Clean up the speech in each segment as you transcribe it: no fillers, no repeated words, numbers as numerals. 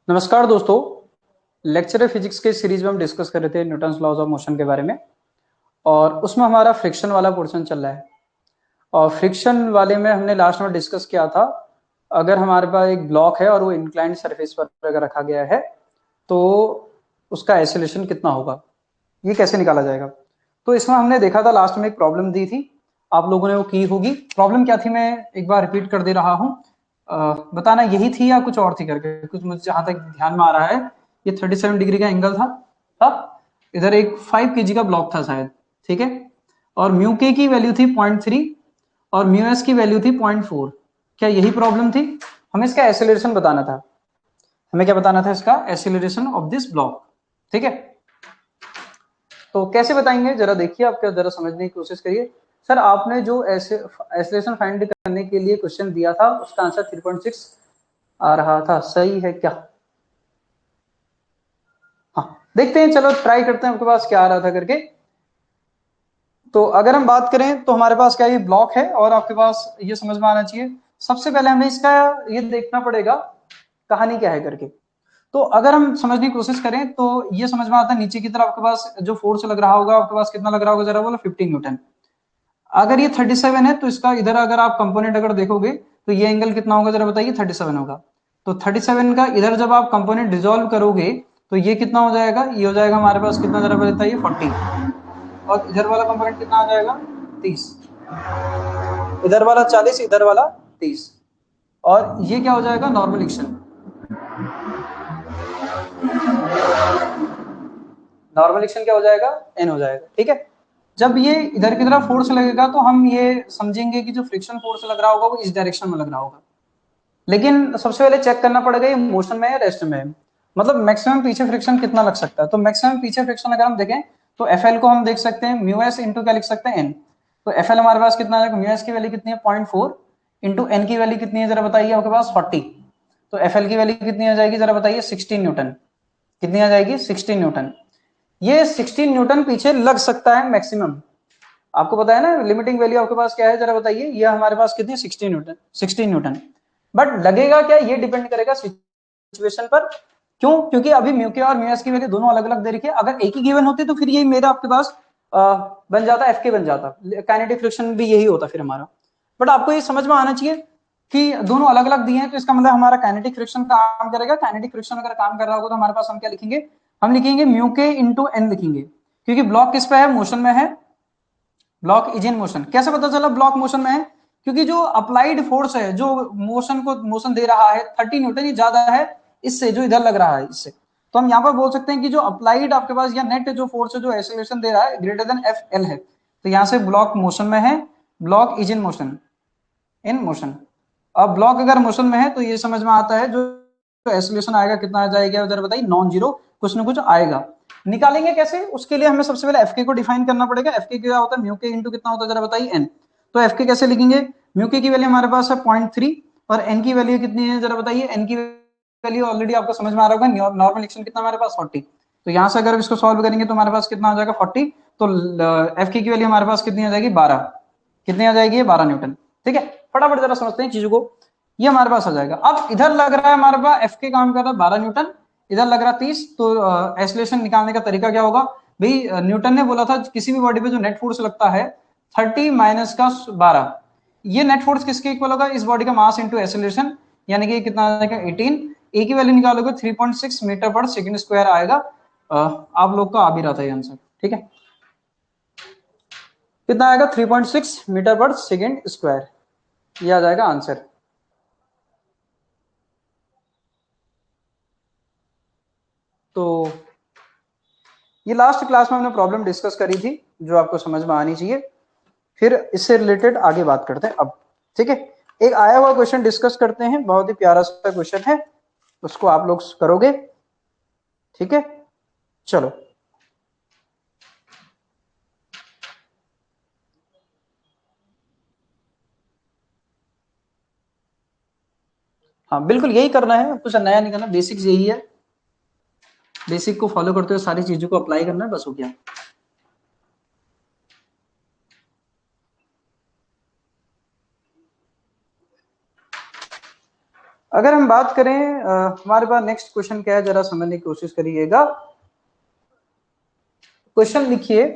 नमस्कार दोस्तों। Lecture physics के सीरीज में हम डिस्कस कर रहे थे न्यूटन्स लॉज ऑफ मोशन के बारे में, और उसमें हमारा फ्रिक्शन वाला पोर्शन चल रहा है। और फ्रिक्शन वाले में हमने लास्ट में डिस्कस किया था, अगर हमारे पास एक ब्लॉक है और वो इंक्लाइंड सरफेस पर अगर रखा गया है तो उसका एक्सेलरेशन कितना होगा, ये कैसे निकाला जाएगा। तो इसमें हमने देखा था, लास्ट में एक प्रॉब्लम दी थी, आप लोगों ने वो की होगी। प्रॉब्लम क्या थी मैं एक बार रिपीट कर दे रहा हूँ, बताना यही थी या कुछ और थी करके। कुछ मुझे जहां तक ध्यान में आ रहा है, ये 37 डिग्री का एंगल था। इधर एक 5 kg का ब्लॉक था शायद, ठीक है। और म्यू के की वैल्यू थी 0.3 और म्यू एस की वैल्यू थी 0.4। क्या यही प्रॉब्लम थी? हमें इसका एक्सेलरेशन बताना था। हमें क्या बताना था? इसका एक्सेलरेशन ऑफ दिस ब्लॉक, ठीक है। तो कैसे बताएंगे जरा देखिए, आप क्या जरा समझने की कोशिश करिए। सर आपने जो एक्सेलरेशन फाइंड करने के लिए क्वेश्चन दिया था उसका आंसर 3.6 आ रहा था, सही है क्या? हाँ, देखते हैं, चलो ट्राई करते हैं आपके पास क्या आ रहा था करके। तो अगर हम बात करें तो हमारे पास क्या ये ब्लॉक है और आपके पास ये समझ में आना चाहिए। सबसे पहले हमें इसका ये देखना पड़ेगा कहानी क्या है करके। तो अगर हम समझने की कोशिश करें तो ये समझ में आता है, नीचे की तरफ आपके पास जो फोर्स लग रहा होगा, आपके पास कितना लग रहा होगा जरा बोलो, 15 न्यूटन। अगर ये 37 है तो इसका इधर अगर आप कंपोनेंट अगर देखोगे तो ये एंगल कितना होगा जरा बताइए, 37 होगा। तो 37 का इधर जब आप कंपोनेंट डिसॉल्व करोगे तो ये कितना हो जाएगा, ये हो जाएगा हमारे पास कितना जरा बताइए, 40। और इधर वाला कंपोनेंट कितना आ जाएगा, 30। इधर वाला 40, इधर वाला 30। और ये क्या हो जाएगा, नॉर्मल एक्शन। नॉर्मल एक्शन क्या हो जाएगा, एन हो जाएगा, ठीक है। जब ये इधर की तरफ फोर्स लगेगा तो हम ये समझेंगे कि जो फ्रिक्शन फोर्स लग रहा होगा वो इस डायरेक्शन में लग रहा होगा। लेकिन सबसे पहले चेक करना पड़ेगा ये मोशन में है रेस्ट में है, मतलब मैक्सिमम पीछे फ्रिक्शन कितना लग सकता है। तो मैक्सिमम पीछे फ्रिक्शन अगर हम देखें तो एफ एल को हम देख सकते हैं म्यू एस इंटू क्या लिख सकते हैं, एन। तो एफ एल हमारे पास कितना है, म्यू एस की वैल्यू कितनी है, 0.4 इंटू एन की वैल्यू कितनी है जरा बताइए आपके पास, 40। तो एफ एल की वैल्यू कितनी आ जाएगी जरा बताइए, 16 न्यूटन। कितनी आ जाएगी, 16 न्यूटन। ये 16 न्यूटन पीछे लग सकता है मैक्सिमम। आपको पता है ना लिमिटिंग वैल्यू आपके पास क्या है जरा बताइए, ये हमारे पास कितनी, 16 न्यूटन, 16 न्यूटन। बट लगेगा क्या, ये डिपेंड करेगा सिचुएशन पर। क्यों? क्योंकि अभी म्यू के और म्यू एस की वैल्यू दोनों अलग अलग दे रखी है। अगर एक ही गिवन होती तो फिर ये मेरा आपके पास बन जाता, एफ के बन जाता, काइनेटिक फ्रिक्शन भी यही होता फिर हमारा। बट आपको ये समझ में आना चाहिए कि दोनों अलग अलग दिए हैं, तो इसका मतलब हमारा काइनेटिक फ्रिक्शन काम करेगा। काइनेटिक फ्रिक्शन अगर काम कर रहा होगा तो हमारे पास हम क्या लिखेंगे, हम लिखेंगे म्यू के इंटू एन लिखेंगे, क्योंकि ब्लॉक किस पे है, मोशन में है। Block is in motion. कैसे पता चला ब्लॉक मोशन में है? क्योंकि जो अप्लाइड फोर्स है, जो मोशन को मोशन दे रहा है, 30 न्यूटन ही ज्यादा है इससे, जो इधर लग रहा है इससे। तो हम यहाँ पर बोल सकते हैं कि जो अप्लाइड आपके पास या नेट जो फोर्स है जो एक्सेलरेशन दे रहा है ग्रेटर देन एफ एल है। तो यहाँ से ब्लॉक मोशन में है, block is in motion, in motion. अब ब्लॉक अगर मोशन में है तो ये समझ में आता है जो एक्सेलरेशन आएगा कितना आ जाएगा जरा बताइए, नॉन जीरो कुछ ना कुछ आएगा। निकालेंगे कैसे? उसके लिए हमें सबसे पहले एफ के को डिफाइन करना पड़ेगा। एफ के क्या होता है, म्यू के इंटू कितना होता है जरा बताइए, एन। तो एफ के कैसे लिखेंगे, म्यू के की वैल्यू हमारे पास है 0.3 और एन की वैल्यू कितनी है जरा बताइए, एन की वैल्यू ऑलरेडी आपको समझ में आ रहा होगा, नॉर्मल एक्शन कितना हमारे पास, 40। तो यहाँ से अगर इसको सॉल्व करेंगे तो हमारे पास कितना आ जाएगा, 40। तो एफ के की वैल्यू हमारे पास कितनी आ जाएगी, 12। कितनी आ जाएगी, 12 न्यूटन, ठीक है। फटाफट जरा समझते हैं चीजों को। ये हमारे पास आ जाएगा। अब इधर लग रहा है हमारे पास एफ के काम कर रहा है 12 न्यूटन, इधर लग रहा 30। तो एक्सेलरेशन निकालने का तरीका क्या होगा भाई, न्यूटन ने बोला था किसी भी बॉडी पे जो नेट फोर्स लगता है 30 माइनस का 12, ये नेट फोर्स किसके इक्वल होगा, इस बॉडी का मास इंटू एक्सेलरेशन, यानी कि कितना आ जाएगा 18। ए की वैल्यू निकालोगे 3.6 मीटर पर सेकंड स्क्वायर आएगा। आप लोग का आ भी रहा था ये आंसर, ठीक है। कितना आएगा, 3.6 मीटर पर सेकंड स्क्वायर, ये आ जाएगा आंसर। तो ये लास्ट क्लास में हमने प्रॉब्लम डिस्कस करी थी जो आपको समझ में आनी चाहिए। फिर इससे रिलेटेड आगे बात करते हैं अब, ठीक है। एक आया हुआ क्वेश्चन डिस्कस करते हैं, बहुत ही प्यारा सा क्वेश्चन है, उसको आप लोग करोगे, ठीक है। चलो, हाँ बिल्कुल यही करना है, कुछ नया नहीं करना, बेसिक्स यही है। बेसिक को फॉलो करते हुए सारी चीजों को अप्लाई करना है, बस हो गया। अगर हम बात करें हमारे पास नेक्स्ट क्वेश्चन क्या है, जरा समझने की कोशिश करिएगा। क्वेश्चन लिखिए,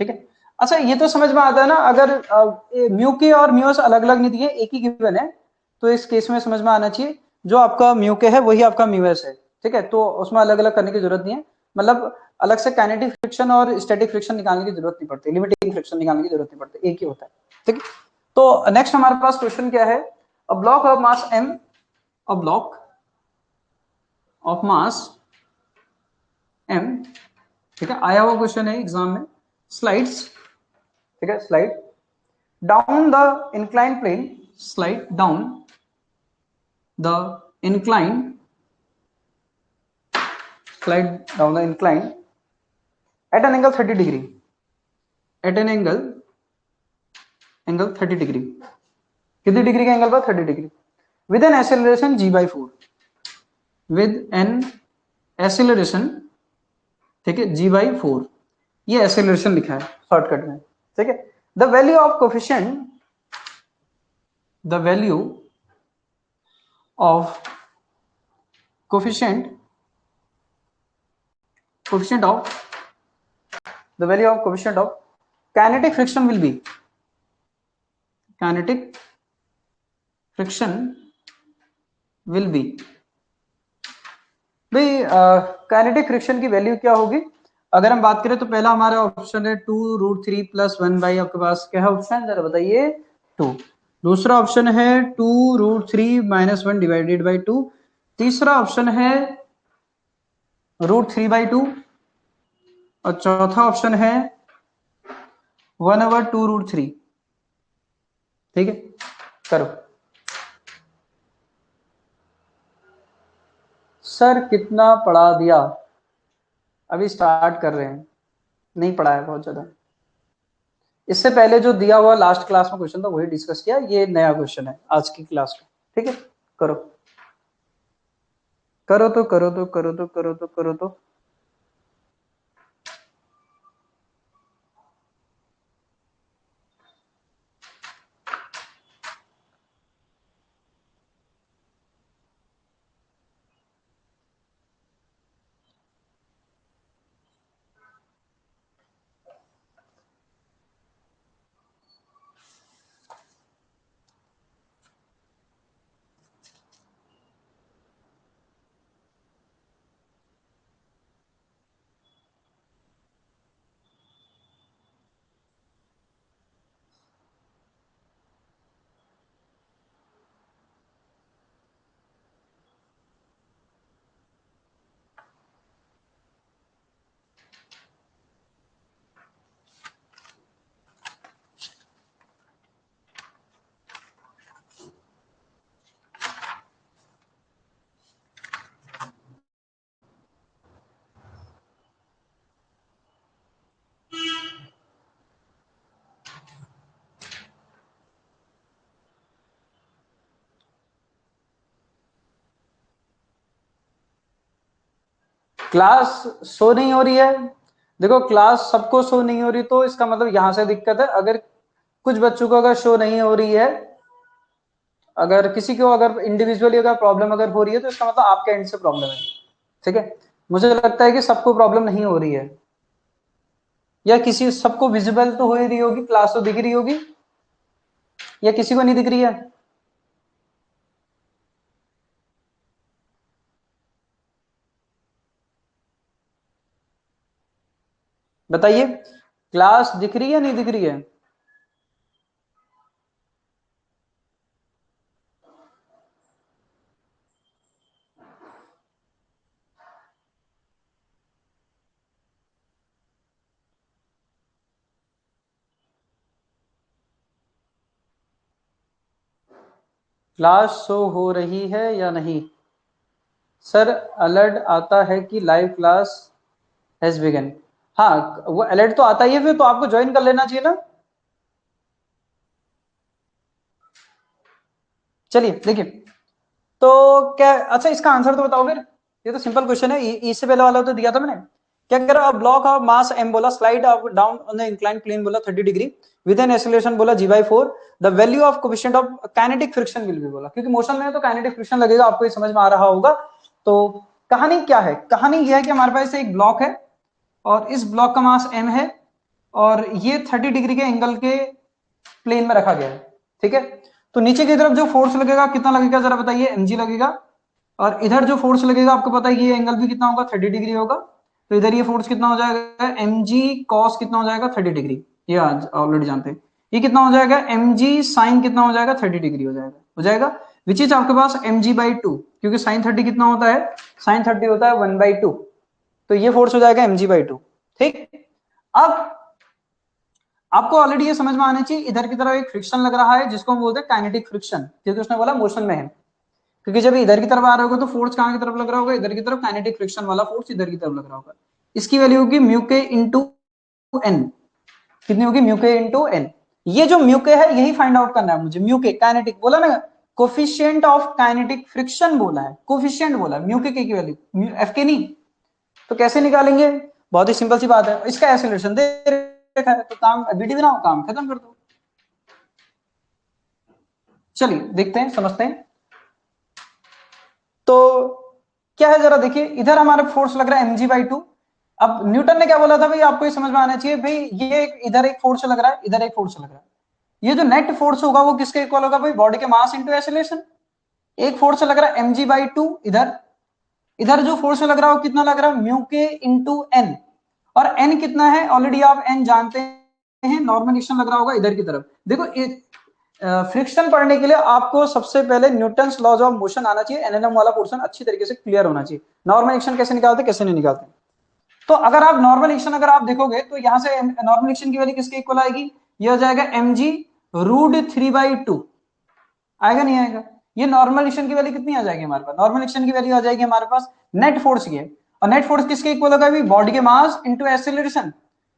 ठीक है। अच्छा ये तो समझ में आता है ना, अगर म्यू के और म्यूस अलग अलग नहीं दिए, एक ही गिवन है, तो इस केस में समझ में आना चाहिए जो आपका म्यू के है वही आपका म्यूएस है, ठीक है। तो उसमें अलग अलग करने की जरूरत नहीं है, मतलब अलग से काइनेटिक फ्रिक्शन और स्टैटिक फ्रिक्शन निकालने की जरूरत नहीं पड़ती, लिमिटिंग फ्रिक्शन निकालने की जरूरत नहीं पड़ती, एक ही होता है, ठीक है। तो नेक्स्ट हमारे पास क्वेश्चन क्या है, a block of mass m, a block of mass m, ठीक है, आया हुआ क्वेश्चन है एग्जाम में, स्लाइड्स, ठीक है, slide down the inclined plane, slide down the incline, slide down the incline at an angle 30 degree, at an angle 30 degree, कितने degree के एंगल पर, 30 degree, with an acceleration g by 4, with an acceleration, ठीक है, g by 4, ये acceleration लिखा है shortcut में, ठीक है। the value of coefficient, the value of coefficient of the value of coefficient of kinetic friction will be, kinetic friction will be, भाई kinetic friction की वैल्यू क्या होगी, अगर हम बात करें तो पहला हमारा ऑप्शन है 2√3 + 1 बाई, आपके पास क्या है ऑप्शन, जरा बताइए 2। दूसरा ऑप्शन है 2√3 - 1 डिवाइडेड बाई 2। तीसरा ऑप्शन है √3/2 और चौथा ऑप्शन है 1/2√3, ठीक है। करो सर, कितना पढ़ा दिया, अभी स्टार्ट कर रहे हैं, नहीं पढ़ा है बहुत ज्यादा। इससे पहले जो दिया हुआ लास्ट क्लास में क्वेश्चन था वही डिस्कस किया, ये नया क्वेश्चन है आज की क्लास में, ठीक है। करो करो तो करो तो करो तो करो तो करो तो क्लास शो नहीं हो रही है, देखो क्लास सबको शो नहीं हो रही तो इसका मतलब यहां से दिक्कत है, अगर कुछ बच्चों को अगर शो नहीं हो रही है, अगर किसी को अगर इंडिविजुअली अगर प्रॉब्लम अगर हो रही है तो इसका मतलब आपके एंड से प्रॉब्लम है, ठीक है। मुझे लगता है कि सबको प्रॉब्लम नहीं हो रही है, या किसी सबको विजिबल तो हो ही रही होगी, क्लास तो दिख रही होगी, या किसी को नहीं दिख रही है, बताइए क्लास दिख रही है नहीं दिख रही है। क्लास शो हो रही है या नहीं, सर अलर्ट आता है कि लाइव क्लास हैज बिगन, हाँ वो अलर्ट तो आता ही है, फिर तो आपको ज्वाइन कर लेना चाहिए ना। चलिए देखिए, तो क्या, अच्छा इसका आंसर तो बताओ फिर, ये तो सिंपल क्वेश्चन है, इससे पहले वाला तो दिया था मैंने, क्या कह रहा है, ब्लॉक ऑफ मास m बोला, slide up down on the inclined plane बोला 30 डिग्री विद एन एक्सीलरेशन बोला g/4, the value of coefficient of kinetic friction will be बोला, क्योंकि मोशन में है तो काइनेटिक फ्रिक्शन लगेगा, आपको ये समझ में आ रहा होगा। तो कहानी क्या है, कहानी यह है कि हमारे पास एक ब्लॉक है और इस ब्लॉक का मास m है और ये 30 डिग्री के एंगल के प्लेन में रखा गया है, ठीक है। तो नीचे की तरफ जो फोर्स लगेगा कितना लगेगा जरा बताइए, mg लगेगा, और इधर जो फोर्स लगेगा आपको पता है ये एंगल भी कितना होगा, 30 डिग्री होगा। तो इधर ये फोर्स कितना हो जाएगा, mg cos कितना हो जाएगा, 30 डिग्री, ये आज ऑलरेडी जानते हैं। ये कितना हो जाएगा, mg sin कितना हो जाएगा, 30 डिग्री हो जाएगा विच इज आपके पास mg/2, क्योंकि sin 30 कितना होता है, sin 30 होता है 1/2, तो ये फोर्स हो जाएगा mg/2, ठीक। अब आपको ऑलरेडी ये समझ में आना चाहिए, इधर की तरफ एक फ्रिक्शन लग रहा है जिसको हम बोलते हैं काइनेटिक फ्रिक्शन, क्योंकि उसने बोला मोशन में है, क्योंकि जब इधर की तरफ आ रहे होगा तो फोर्स कहां की तरफ लग रहा होगा, इधर की तरफ, काइनेटिक फ्रिक्शन वाला फोर्स इधर की तरफ लग रहा होगा। इसकी वैल्यू होगी म्यू के इंटू एन, कितनी होगी, म्यू के इंटू एन। ये जो म्यू के है यही फाइंड आउट करना है मुझे, म्यू के काइनेटिक बोला ना, कोफिशिएंट ऑफ काइनेटिक फ्रिक्शन बोला है, कोफिशिएंट बोला, म्यू के की वैल्यू, एफ के नहीं। तो कैसे निकालेंगे, बहुत ही सिंपल सी बात है, इसका एक्सीलरेशन दे रखा है तो काम वीडियो बनाओ, काम खत्म कर दो। चलिए देखते हैं, समझते हैं। तो क्या है जरा देखिए, इधर हमारा फोर्स लग रहा है mg/2। अब न्यूटन ने क्या बोला था भाई, आपको ये समझ में आना चाहिए भाई, ये इधर एक फोर्स लग रहा है, इधर एक फोर्स लग रहा है, ये जो नेट फोर्स होगा वो किसके इक्वल होगा भाई, बॉडी के मास इंटू एक्सीलरेशन। एक फोर्स लग रहा है mg/2 इधर, इधर जो फोर्स लग रहा है वो कितना लग रहा है, म्यू के इंटू एन, और एन कितना है, ऑलरेडी आप एन जानते हैं, नॉर्मल एक्शन लग रहा होगा इधर की तरफ। देखो फ्रिक्शन पढ़ने के लिए आपको सबसे पहले न्यूटन्स लॉज ऑफ मोशन आना चाहिए, एनएलएम वाला पोर्शन अच्छी तरीके से क्लियर होना चाहिए, नॉर्मल एक्शन कैसे निकालते कैसे नहीं निकालते। तो अगर आप नॉर्मल एक्शन अगर आप देखोगे तो यहां से नॉर्मल एक्शन की वैल्यू किसके इक्वल आएगी, ये हो जाएगा mg√3/2, आएगा नहीं आएगा। ये नॉर्मल एक्शन की वैल्यू कितनी आ जाएगी हमारे पास, नॉर्मल एक्शन की वैल्यू आ जाएगी हमारे पास नेट फोर्स की है, और नेट फोर्स किसके इक्वल होगा, बॉडी के मास इंटू एक्सीलरेशन,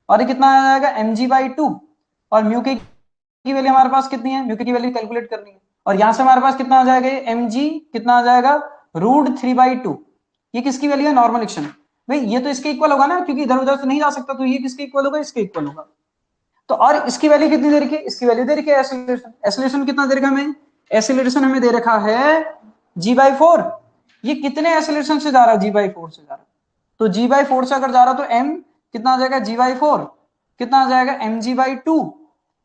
और ये कितना आ जाएगा mg/2, और म्यू की वैल्यू हमारे पास कितनी है, म्यू की वैल्यू कैलकुलेट करनी है, और यहां से हमारे पास कितना आ जाएगा, mg कितना आ जाएगा, √3/2, ये किसकी वैल्यू है, नॉर्मल एक्शन। भाई ये तो इसके इक्वल होगा ना, क्योंकि इधर उधर से नहीं जा सकता, तो ये किसके इक्वल होगा, इसके इक्वल होगा। तो और इसकी वैल्यू कितनी दे रखी है, इसकी वैल्यू दे रखी है एक्सीलरेशन, एक्सीलरेशन कितना दे रखा हमें, एक्सीलरेशन हमें दे रखा है g/4। ये कितने एक्सीलरेशन से जा रहा है, g/4 से जा रहा है, तो g/4 से अगर जा रहा तो m कितना आ जाएगा, g/4 कितना आ जाएगा, mg/2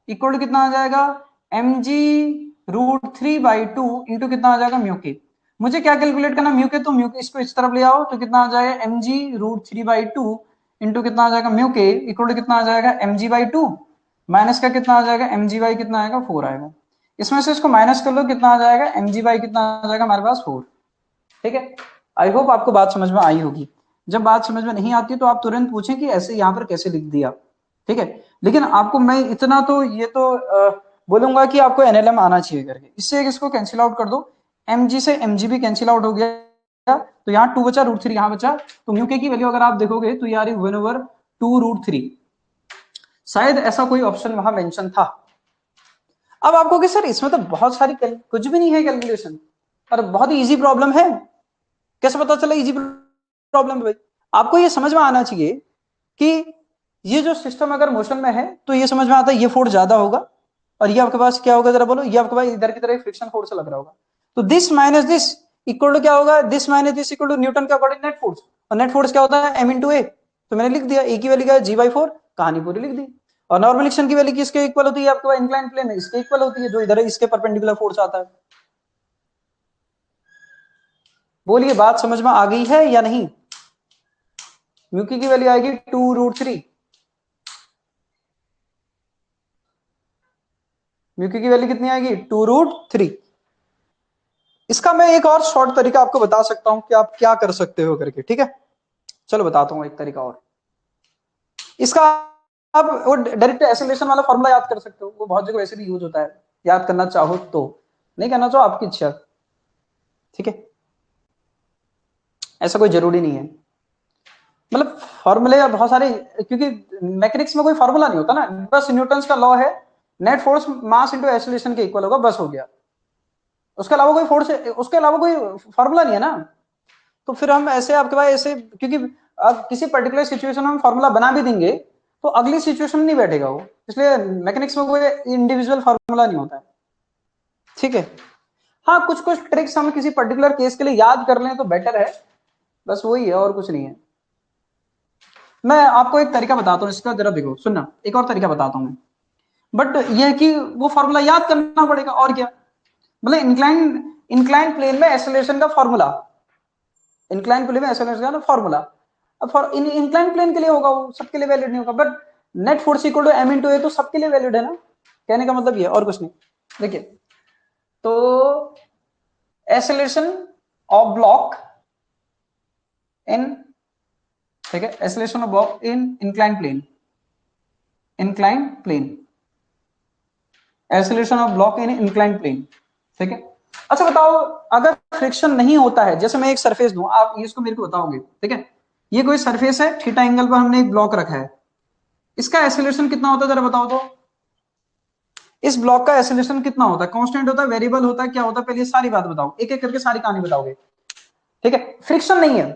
इक्वल टू कितना आ जाएगा, mg√3/2 इंटू कितना आ जाएगा, म्यू के। मुझे क्या कैलकुलेट करना, म्यू के, तो म्यू के इसको इस तरफ ले आओ तो कितना आ जाएगा, mg√3/2 इंटू कितना आ जाएगा, म्यू के इक्वल टू कितना आ जाएगा, mg/2 माइनस का कितना आ जाएगा, mg/ कितना आएगा, 4 आएगा। इसमें से इसको माइनस कर लो, कितना आ जाएगा, mg/ कितना आ जाएगा हमारे पास, 4। ठीक है, आई होप आपको बात समझ में आई होगी। जब बात समझ में नहीं आती तो आप तुरंत पूछें कि ऐसे यहाँ पर कैसे लिख दिया, ठीक है। लेकिन आपको मैं इतना तो ये तो बोलूंगा कि आपको एनएलएम आना चाहिए करके। इससे इसको कैंसिल आउट कर दो, mg से mg भी कैंसिल आउट हो गया, तो यहाँ 2 बचा, √3 यहाँ बचा, तो म्यू के की वैल्यू अगर आप देखोगे तो यार 1/2 √3, शायद ऐसा कोई ऑप्शन वहां मेंशन था। अब आपको कि सर इसमें तो बहुत सारी कुछ भी नहीं है कैलकुलेशन, और बहुत ही इजी प्रॉब्लम है, कैसे पता चला इजी प्रॉब्लम है भाई। आपको ये समझ में आना चाहिए कि ये जो सिस्टम अगर मोशन में है तो ये समझ में आता है ये फोर्स ज्यादा होगा, और ये आपके पास क्या होगा जरा बोलो, ये आपके पास इधर की तरफ फ्रिक्शन फोर्स लग रहा होगा, तो this minus this equal to क्या होगा, this minus this equal to Newton के अकॉर्डिंग नेट फोर्स, और नेट फोर्स क्या होता है, m इंटू ए। तो मैंने लिख दिया, ए की वैल्यू क्या है, g/4, कहानी पूरी लिख दी। और नॉर्मल एक्शन की वैल्यू किसके इक्वल होती है, आपके पास इंक्लाइन प्लेन है इसके इक्वल होती है, जो इधर है इसके परपेंडिकुलर फोर्स आता है। बोलिए बात समझ में आ गई है या नहीं। म्यू की वैल्यू आएगी 2√3, म्यू की वैल्यू कितनी आएगी, 2√3। इसका मैं एक और शॉर्ट तरीका आपको बता सकता हूं कि आप क्या कर सकते हो करके, ठीक है। चलो बताता हूं एक तरीका और। इसका आप वो डायरेक्ट एक्सीलरेशन वाला फॉर्मूला याद कर सकते हो, वो बहुत जगह वैसे भी यूज होता है, याद करना चाहो तो, नहीं करना चाहो आपकी इच्छा, ठीक है, ऐसा कोई जरूरी नहीं है। मतलब फॉर्मूले बहुत सारे, क्योंकि मैकेनिक्स में कोई फॉर्मूला नहीं होता ना, बस न्यूटन का लॉ है, net force mass into acceleration के इक्वल होगा, बस हो गया। उसके अलावा कोई फोर्स, उसके अलावा कोई फॉर्मूला नहीं है ना। तो फिर हम ऐसे आपके पास ऐसे, क्योंकि अब किसी पर्टिकुलर सिचुएशन में हम फॉर्मूला बना भी देंगे तो अगली सिचुएशन नहीं बैठेगा वो, इसलिए मैकेनिक्स में कोई इंडिविजुअल फॉर्मूला नहीं होता है, ठीक है। हाँ, कुछ कुछ ट्रिक्स हम किसी पर्टिकुलर केस के लिए याद कर लें तो बेटर है, बस वही है और कुछ नहीं है। मैं आपको एक तरीका बताता हूँ इसका, जरा देखो सुनना, एक और तरीका बताता हूँ मैं, बट यह है कि वो फॉर्मूला याद करना पड़ेगा और क्या। मतलब इंक्लाइन प्लेन में एक्सेलरेशन का फॉर्मूला, इंक्लाइन प्लेन में एक्सेलरेशन का फॉर्मूला, अब फॉर इंक्लाइन प्लेन के लिए होगा, वो सबके लिए वैलिड नहीं होगा, but net force equal to m into a तो सबके लिए वैलिड है ना, कहने का मतलब ये और कुछ नहीं। देखिए, तो एक्सेलरेशन ऑफ ब्लॉक इन, ठीक है, acceleration of block in incline plane, incline plane, acceleration of block in incline plane, ठीक है। अच्छा बताओ, अगर फ्रिक्शन नहीं होता है, जैसे मैं एक सरफेस दूं, आप इसको मेरे को बताओगे, ठीक है, ये कोई सरफेस है, थीटा एंगल पर हमने एक ब्लॉक रखा है, इसका एक्सेलरेशन कितना होता है जरा बताओ तो। इस ब्लॉक का एक्सेलरेशन कितना होता है, कांस्टेंट होता है, वेरिएबल होता है, क्या होता है, पहले सारी बात बताओ, एक एक करके सारी कहानी बताओगे, ठीक है। फ्रिक्शन नहीं है,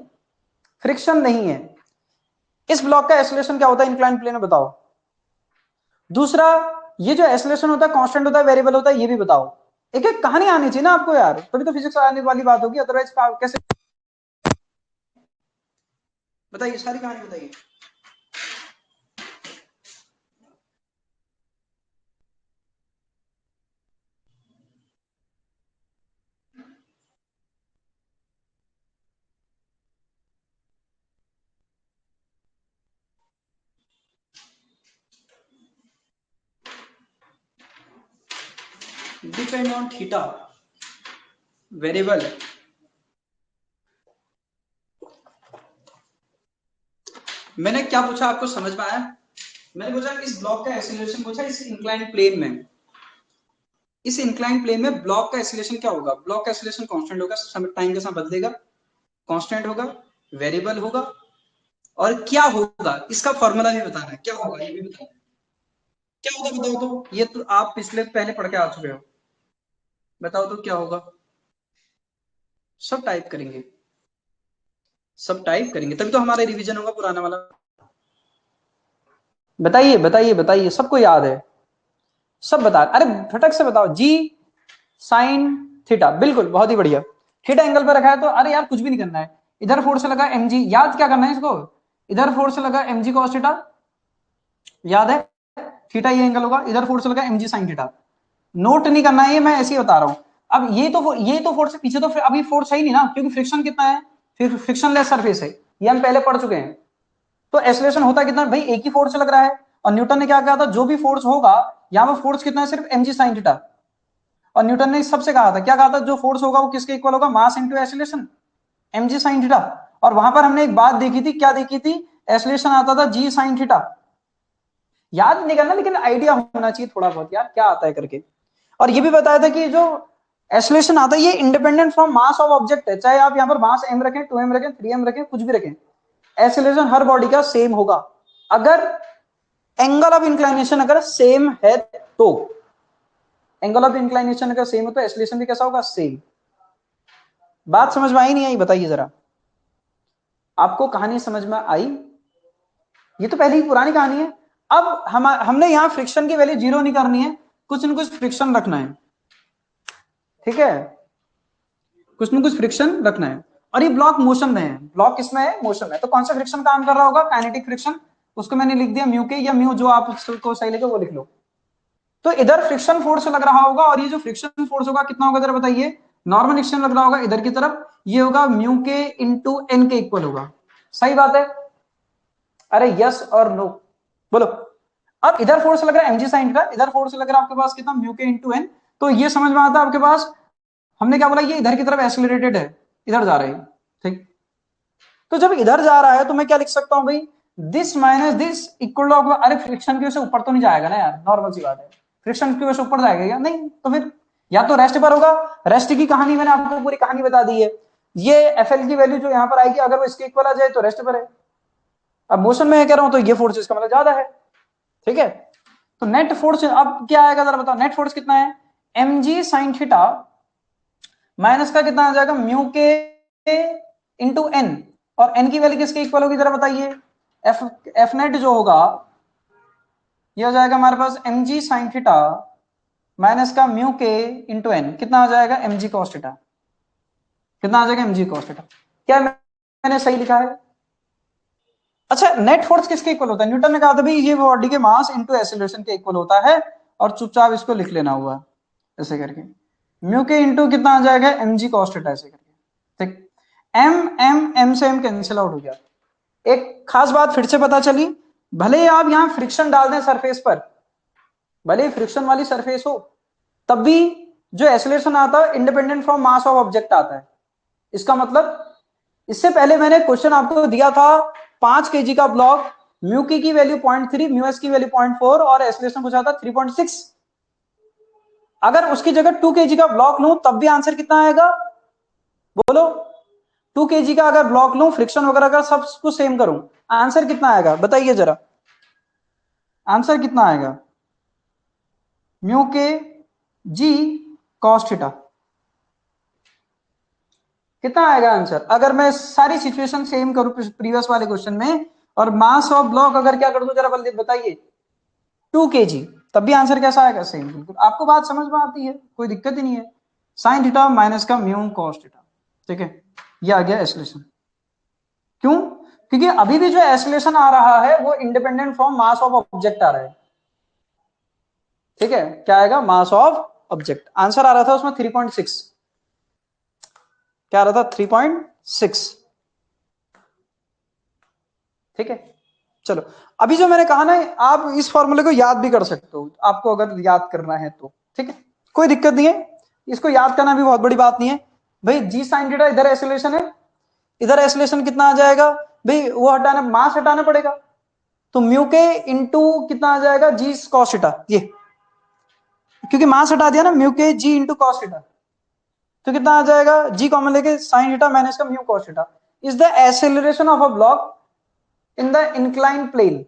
फ्रिक्शन नहीं है, इस ब्लॉक का एक्सेलरेशन क्या होता है इंक्लाइन प्लेन में, बताओ। दूसरा, ये जो एक्सेलरेशन होता है कांस्टेंट होता है, वेरिएबल होता है, ये भी बताओ। एक एक कहानी आनी चाहिए ना आपको यार, तभी तो फिजिक्स आने वाली बात होगी, अदरवाइज कैसे, बताइए सारी कहानी बताइए। डिपेंड ऑन थीटा वेरिएबल, मैंने क्या पूछा आपको समझ में आया, मैंने पूछा इस ब्लॉक का एक्सीलरेशन पूछा इस इंक्लाइन प्लेन में, इस इंक्लाइन प्लेन में ब्लॉक का एक्सीलरेशन क्या होगा, ब्लॉक का एक्सीलरेशन कांस्टेंट होगा, टाइम के साथ बदलेगा, कांस्टेंट होगा, वेरिएबल होगा, और क्या होगा इसका फॉर्मूला भी बताना है, क्या होगा ये भी बताना है, क्या होगा बताओ तो, ये तो आप पिछले पहले पढ़ के आ चुके हो, बताओ तो क्या होगा। सब टाइप करेंगे, सब टाइप करेंगे, तभी तो हमारा रिवीजन होगा पुराना वाला। बताइए बताइए बताइए, सबको याद है, सब बता, अरे फटक से बताओ, जी साइन थीटा, बिल्कुल बहुत ही बढ़िया, थीटा एंगल पर रखा है तो अरे यार कुछ भी नहीं करना है, इधर फोर्स लगा एम जी, याद क्या करना है इसको, इधर फोर्स लगा एम जी कॉस थीटा, याद है, थीटा ये एंगल होगा, इधर फोर्स लगा m g sine theta, note नहीं करना है, ये मैं ऐसे ही बता रहा हूं। अब ये तो फोर्स है पीछे, तो अभी फोर्स है ही नहीं ना, क्योंकि फ्रिक्शन कितना है, फिर फ्रिक्शन लेस सरफेस है, ये हम पहले पढ़ चुके हैं। तो एक्सेलरेशन होता कितना भाई, एक ही फोर्स लग रहा है, और न्यूटन ने क्या कहा था, जो भी फोर्स होगा, यहां पर फोर्स कितना है, सिर्फ एम जी साइन थीटा, और न्यूटन ने सबसे कहा था, क्या कहा था, जो फोर्स होगा वो किसके इक्वल होगा, mass into acceleration, m g sine theta. और वहां पर हमने एक बात देखी थी, क्या देखी थी, एक्सेलरेशन आता था जी साइन थीटा, याद नहीं करना लेकिन आइडिया होना चाहिए थोड़ा बहुत यार, क्या आता है करके। और ये भी बताया था कि जो एक्सेलरेशन आता है ये independent from mass of object है, चाहे आप यहाँ पर मास एम रखें, 2m रखें, 3m रखें, कुछ भी रखें, एक्सेलरेशन हर बॉडी का सेम होगा, अगर एंगल ऑफ इंक्लाइनेशन अगर सेम है तो, एंगल ऑफ इंक्लाइनेशन अगर सेम है तो एक्सेलरेशन भी कैसा होगा, सेम। बात समझ में आई नहीं आई, बताइए जरा, आपको कहानी समझ में आई, ये तो पहले ही पुरानी कहानी है। अब हमने यहाँ फ्रिक्शन की वैल्यू जीरो नहीं करनी है, कुछ न कुछ फ्रिक्शन रखना है, ठीक है, कुछ न कुछ फ्रिक्शन रखना है। और ये ब्लॉक मोशन में है, ब्लॉक किसमें है, मोशन में, तो कौन सा फ्रिक्शन काम कर रहा होगा, काइनेटिक फ्रिक्शन, उसको मैंने लिख दिया म्यू के, या म्यू जो आपको सही लगे वो लिख लो। तो इधर फ्रिक्शन फोर्स लग रहा होगा, और ये जो फ्रिक्शन फोर्स होगा कितना होगा जरा बताइए, नॉर्मल एक्शन लग रहा होगा इधर की तरफ, ये होगा म्यू के इंटू एन के इक्वल होगा, सही बात है, अरे यस और नो बोलो। अब इधर फोर्स लग रहा है एमजी साइन थीटा, इधर फोर्स लग रहा है आपके पास कितना, म्यू के इंटू एन, तो ये समझ में आता है आपके पास, हमने क्या बोला, ये इधर की तरफ एक्सेलरेटेड है, इधर जा रहे हैं, ठीक। तो जब इधर जा रहा है तो मैं क्या लिख सकता हूं भाई, this minus this equal to, अरे फ्रिक्शन की वजह से ऊपर तो नहीं जाएगा ना यार, नॉर्मल सी बात है, फ्रिक्शन की वजह से ऊपर जाएगा या नहीं, तो फिर या तो रेस्ट पर होगा, रेस्ट की कहानी मैंने आपको पूरी कहानी बता दी है, ये एफ एल की वैल्यू जो यहाँ पर आएगी अगर वो इसके इक्वल आ जाए तो रेस्ट पर है, अब मोशन में कह रहा हूं तो ये फोर्स इसका मतलब ज्यादा है, ठीक है। तो नेट फोर्स अब क्या आएगा जरा बताओ, नेट फोर्स कितना है, m g sine theta minus का कितना आ जाएगा, म्यू के इंटू एन, और n की वैल्यू किसके इक्वल होगी जरा बताइए? एफ नेट जो होगा ये हो जाएगा हमारे पास mg sin थीटा माइनस का म्यू के इंटू एन, कितना आ जाएगा mg cos थीटा, कितना आ जाएगा mg cos थीटा। क्या मैंने सही लिखा है? अच्छा, नेट फोर्स किसके इक्वल होता है? न्यूटन ने कहा था भाई ये बॉडी के मास इनटू एक्सीलरेशन के इक्वल होता है, और चुपचाप इसको लिख लेना हुआ ऐसे करके, म्यू के इंटू कितना आ जाएगा mg cos थीटा ऐसे करके, ठीक। एम से एम कैंसिल आउट हो गया। एक खास बात फिर से पता चली, भले ही आप यहां फ्रिक्शन डाल दें सरफेस पर, भले ही फ्रिक्शन वाली सरफेस हो, तब भी जो एक्सीलरेशन आता है independent from mass of object आता है। इसका मतलब, इससे पहले मैंने क्वेश्चन आपको दिया था 5 केजी का ब्लॉक, म्यू की वैल्यू 0.3, म्यू एस की वैल्यू 0.4 और एक्सीलरेशन पूछा था 3.6। अगर उसकी जगह 2 केजी का ब्लॉक लूं तब भी आंसर कितना आएगा बोलो? 2 केजी का अगर ब्लॉक लूं, फ्रिक्शन वगैरह का सब कुछ सेम करूं, आंसर कितना आएगा बताइए जरा? आंसर कितना आएगा? म्यू के जी कॉस थीटा, कितना आएगा आंसर? अगर मैं सारी सिचुएशन सेम करूं प्रीवियस वाले क्वेश्चन में, और मास ऑफ ब्लॉक अगर क्या कर दूं जरा बताइए, 2 केजी, तब भी आंसर कैसा आएगा? सेम। बिल्कुल आपको बात समझ में आती है, कोई दिक्कत ही नहीं है। साइन थीटा माइनस का म्यू कॉस थीटा, ठीक है, ये आ गया एस्केलेशन। क्यों? क्योंकि अभी भी जो एस्केलेशन आ रहा है वो independent from mass of object आ रहा है, ठीक है। क्या आएगा? Mass of object. आंसर आ रहा था उसमें 3.6, क्या आ रहा था? 3.6, ठीक है। चलो, अभी जो मैंने कहा ना, आप इस फॉर्मूले को याद भी कर सकते हो, आपको अगर याद करना है तो, ठीक है, कोई दिक्कत नहीं है, इसको याद करना भी बहुत बड़ी बात नहीं है। भाई जी साइन थीटा, इधर एक्सीलरेशन है, इधर एक्सीलरेशन कितना आ जाएगा भाई? वो हटाना, मास हटाना पड़ेगा, तो म्यू के इंटू कितना आ जाएगा? जी कॉस थीटा, ये क्योंकि मास हटा दिया ना, म्यू के जी इंटू कॉस थीटा, तो कितना आ जाएगा? जी कॉमन लेके साइन थीटा माइनस का mu cos theta is the acceleration of a block in the incline plane.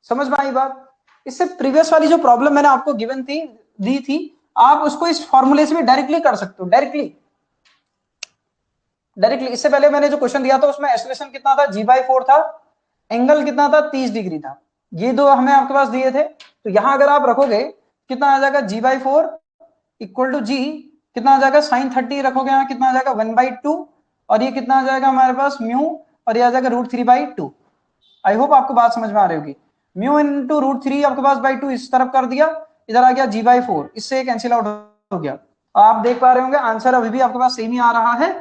समझ में आई बात? इससे प्रीवियस वाली जो प्रॉब्लम मैंने आपको गिवन थी, दी थी, आप उसको इस फॉर्मूले से भी डायरेक्टली कर सकते हो, डायरेक्टली। इससे पहले मैंने जो क्वेश्चन दिया था उसमें एक्सेलरेशन कितना था? g/4 था, एंगल कितना था? 30 डिग्री था। ये दो हमें आपके पास दिए थे, तो यहां अगर आप रखोगे कितना आ जाएगा? g/4 इक्वल टू जी, कितना आ जाएगा? साइन 30 रखोगे यहाँ, कितना आ जाएगा? 1/2, और ये कितना आ जाएगा हमारे पास? म्यू, और ये आ जाएगा √3/2। आई होप आपको बात समझ में आ रही होगी। म्यू इंटू √3 आपके पास बाई 2 इस तरफ कर दिया, इधर आ गया g/4, इससे कैंसिल आउट हो गया। आप देख पा रहे होंगे आंसर अभी भी आपके पास सेम ही आ रहा है।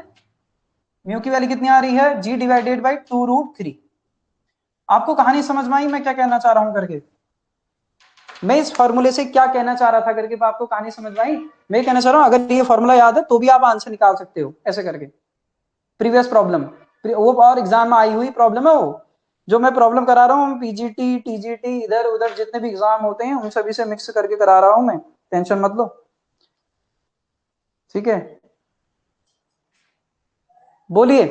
म्यू की वैल्यू कितनी आ रही है? g/2√3। आपको कहानी समझ में आई मैं क्या कहना चाह रहा हूं करके? मैं इस फॉर्मूले से क्या कहना चाह रहा था करके आपको कहानी समझ में आई? मैं कहना चाह रहा हूं अगर ये फॉर्मूला याद है तो भी आप आंसर निकाल सकते हो ऐसे करके। प्रीवियस प्रॉब्लम, वो और एग्जाम में आई हुई प्रॉब्लम है, वो जो मैं प्रॉब्लम करा रहा हूँ, पीजीटी टीजीटी इधर उधर जितने भी एग्जाम होते हैं उन सभी से मिक्स करके करा रहा हूं मैं, टेंशन मत लो, ठीक है। बोलिए।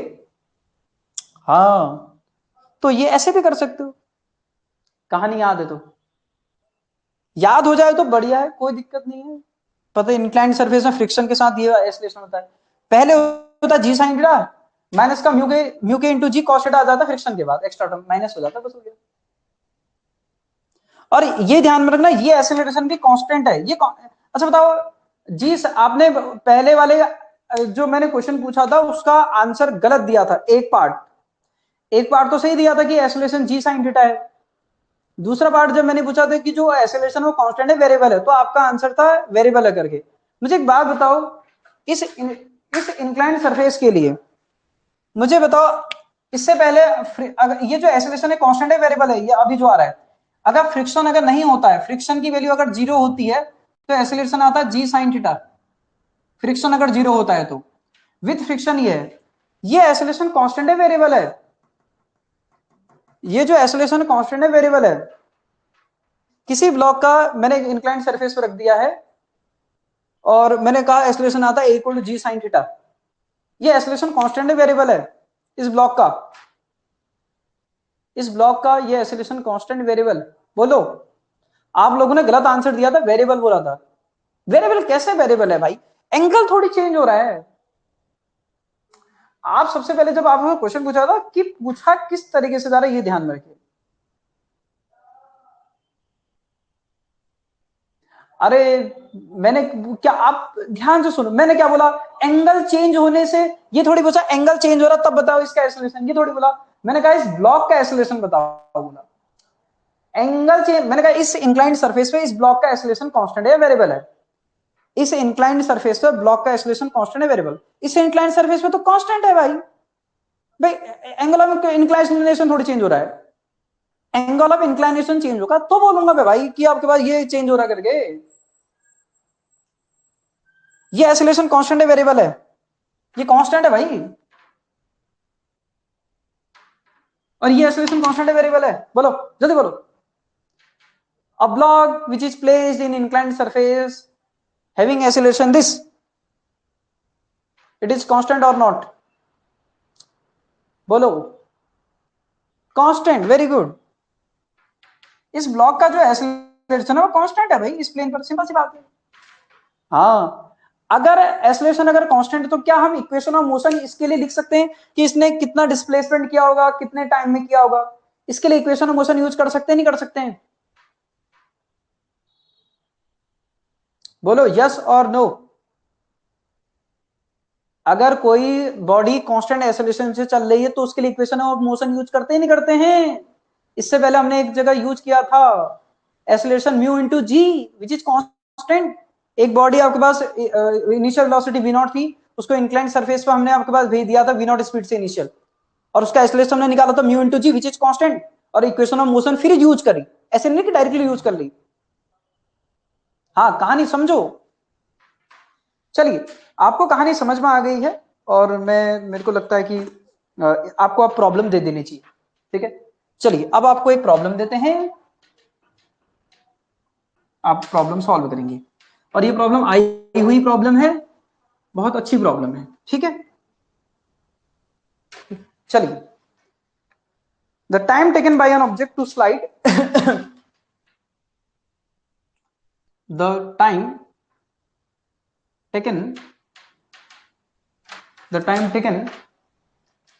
हाँ, तो ये ऐसे भी कर सकते हो, कहानी याद है तो, याद हो जाए तो बढ़िया है, कोई दिक्कत नहीं है। पता है इंक्लाइंड सरफेस में फ्रिक्शन के साथ ये एक्सेलरेशन होता है, पहले होता जी साइन थीटा माइनस का म्यू के इंटू जी कॉस थीटा आ जाता फ्रिक्शन के बाद, एक्स्ट्रा टर्म माइनस हो जाता, बस हो गया। और ये ध्यान में रखना, ये एक्सेलरेशन भी कांस्टेंट है, ये अच्छा बताओ जी, आपने पहले वाले जो मैंने क्वेश्चन पूछा था उसका आंसर गलत दिया था, एक पार्ट तो सही दिया था कि एक्सेलरेशन जी साइन थीटा है, दूसरा पार्ट जब मैंने पूछा था कि जो एक्सेलरेशन वो कांस्टेंट है वेरिएबल है, तो आपका आंसर था वेरिएबल है करके। मुझे एक बात बताओ, इस इंक्लाइंड सरफेस के लिए मुझे बताओ, इससे पहले ये जो एक्सेलरेशन है कांस्टेंट है वेरिएबल है, ये अभी जो आ रहा है, अगर फ्रिक्शन अगर नहीं होता है, फ्रिक्शन की वैल्यू अगर 0 होती है तो एक्सेलरेशन आता है जी साइन थीटा, फ्रिक्शन अगर 0 होता है तो, विथ फ्रिक्शन ये एक्सेलरेशन कांस्टेंट है वेरिएबल है, ये जो एक्सेलरेशन कांस्टेंट है वेरिएबल है। किसी ब्लॉक का मैंने इंक्लाइंड सरफेस पर रख दिया है और मैंने कहा एक्सेलरेशन आता है equal to g sine theta, ये एक्सेलरेशन कांस्टेंट है वेरिएबल है इस ब्लॉक का, ये एक्सेलरेशन कांस्टेंट वेरिएबल। बोलो, आप लोगों ने गलत आंसर दिया था, वेरिएबल बोला था। वेरिएबल कैसे वेरिएबल है भाई? एंगल थोड़ी चेंज हो रहा है, आप सबसे पहले जब आपको क्वेश्चन पूछा था कि पूछा किस तरीके से जा रहा है, ये ध्यान में रखिए। अरे मैंने क्या, आप ध्यान से सुनो, मैंने क्या बोला, एंगल चेंज होने से, ये थोड़ी पूछा एंगल चेंज हो रहा तब बताओ इसका एक्सेलरेशन, ये थोड़ी बोला। मैंने कहा इस ब्लॉक का एक्सेलरेशन बताओ, बोला एंगल चेंज। मैंने कहा इस इंक्लाइंड सरफेस पे इस ब्लॉक का एक्सेलरेशन कांस्टेंट है, वेरिएबल है। इस इंक्लाइंड सरफेस पे ब्लॉक का एक्सेलरेशन कांस्टेंट है, वेरिएबल। इस इंक्लाइंड सरफेस पे तो कांस्टेंट है भाई। भाई एंगल ऑफ इंक्लाइनेशन थोड़ी चेंज हो रहा है, एंगल ऑफ इंक्लाइनेशन चेंज होगा तो बोलूंगा मैं भाई कि आपके पास ये चेंज हो रहा करके। ये एक्सेलरेशन कांस्टेंट है, वेरिएबल है, ये कांस्टेंट है भाई। और ये एक्सेलरेशन कांस्टेंट है, वेरिएबल है। बोलो जल्दी बोलो। A block which is placed in inclined surface having acceleration this, it is constant or not? बोलो। Constant, very good. इस ब्लॉक का जो एक्सेलरेशन है वो कांस्टेंट है भाई, इस प्लेन पर, सिंपल सी बात है। हाँ, अगर एक्सेलरेशन अगर कांस्टेंट तो क्या हम इक्वेशन ऑफ मोशन इसके लिए लिख सकते हैं कि इसने कितना डिस्प्लेसमेंट किया होगा, कितने टाइम में किया होगा? इसके लिए इक्वेशन ऑफ मोशन यूज कर सकते हैं, नहीं कर सकते हैं? बोलो यस और नो। अगर कोई बॉडी कांस्टेंट एक्सेलरेशन से चल रही है तो उसके लिए इक्वेशन ऑफ मोशन यूज करते हैं, नहीं करते हैं? इससे पहले हमने एक जगह यूज किया था acceleration mu into g which is constant. एक बॉडी आपके पास इनिशियल वेलोसिटी v नॉट थी, उसको इंक्लाइंड सरफेस पे हमने आपके पास भेज दिया था v नॉट स्पीड से इनिशियल, और उसका एक्सेलरेशन हमने निकाला था mu into g which is constant, और इक्वेशन ऑफ मोशन फिर यूज करी, ऐसे नहीं कि डायरेक्टली यूज कर ली। हाँ, कहानी समझो। चलिए, आपको कहानी समझ में आ गई है, और मेरे को लगता है कि आपको आप प्रॉब्लम दे देनी चाहिए। ठीक है, चलिए अब आपको एक प्रॉब्लम देते हैं, आप प्रॉब्लम सॉल्व करेंगे। और ये प्रॉब्लम आई हुई प्रॉब्लम है, बहुत अच्छी प्रॉब्लम है। ठीक है, चलिए। The time taken by an object to slide the time taken the time taken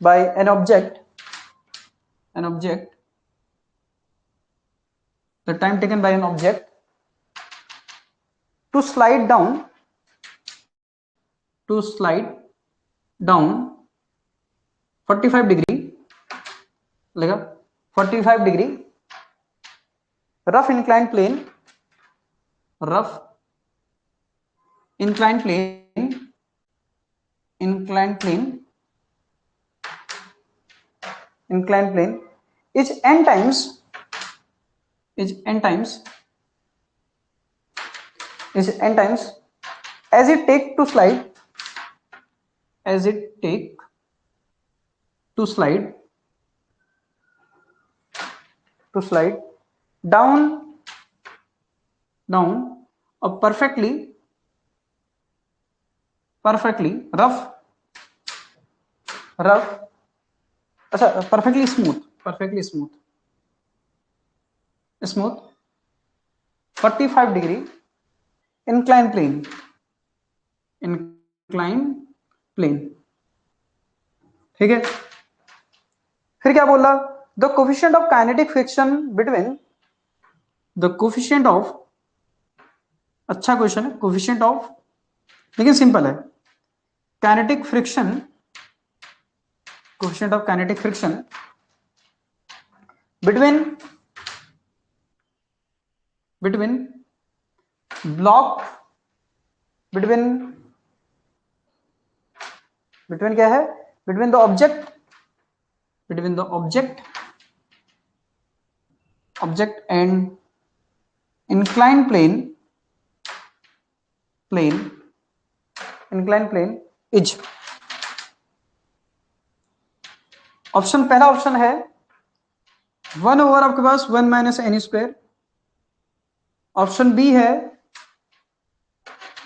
by an object the time taken by an object to slide down 45 degree लगा, 45 degree rough inclined plane inclined plane is n times as it take to slide down a perfectly rough अच्छा, perfectly smooth 45 degree inclined plane। ठीक है, फिर क्या बोला? The coefficient of kinetic friction between अच्छा question है, coefficient of, लेकिन simple है, kinetic friction, coefficient of kinetic friction between block between क्या है? Between the object and inclined plane is option, पहला ऑप्शन है 1 ओवर आपके पास 1 minus n square. Option B है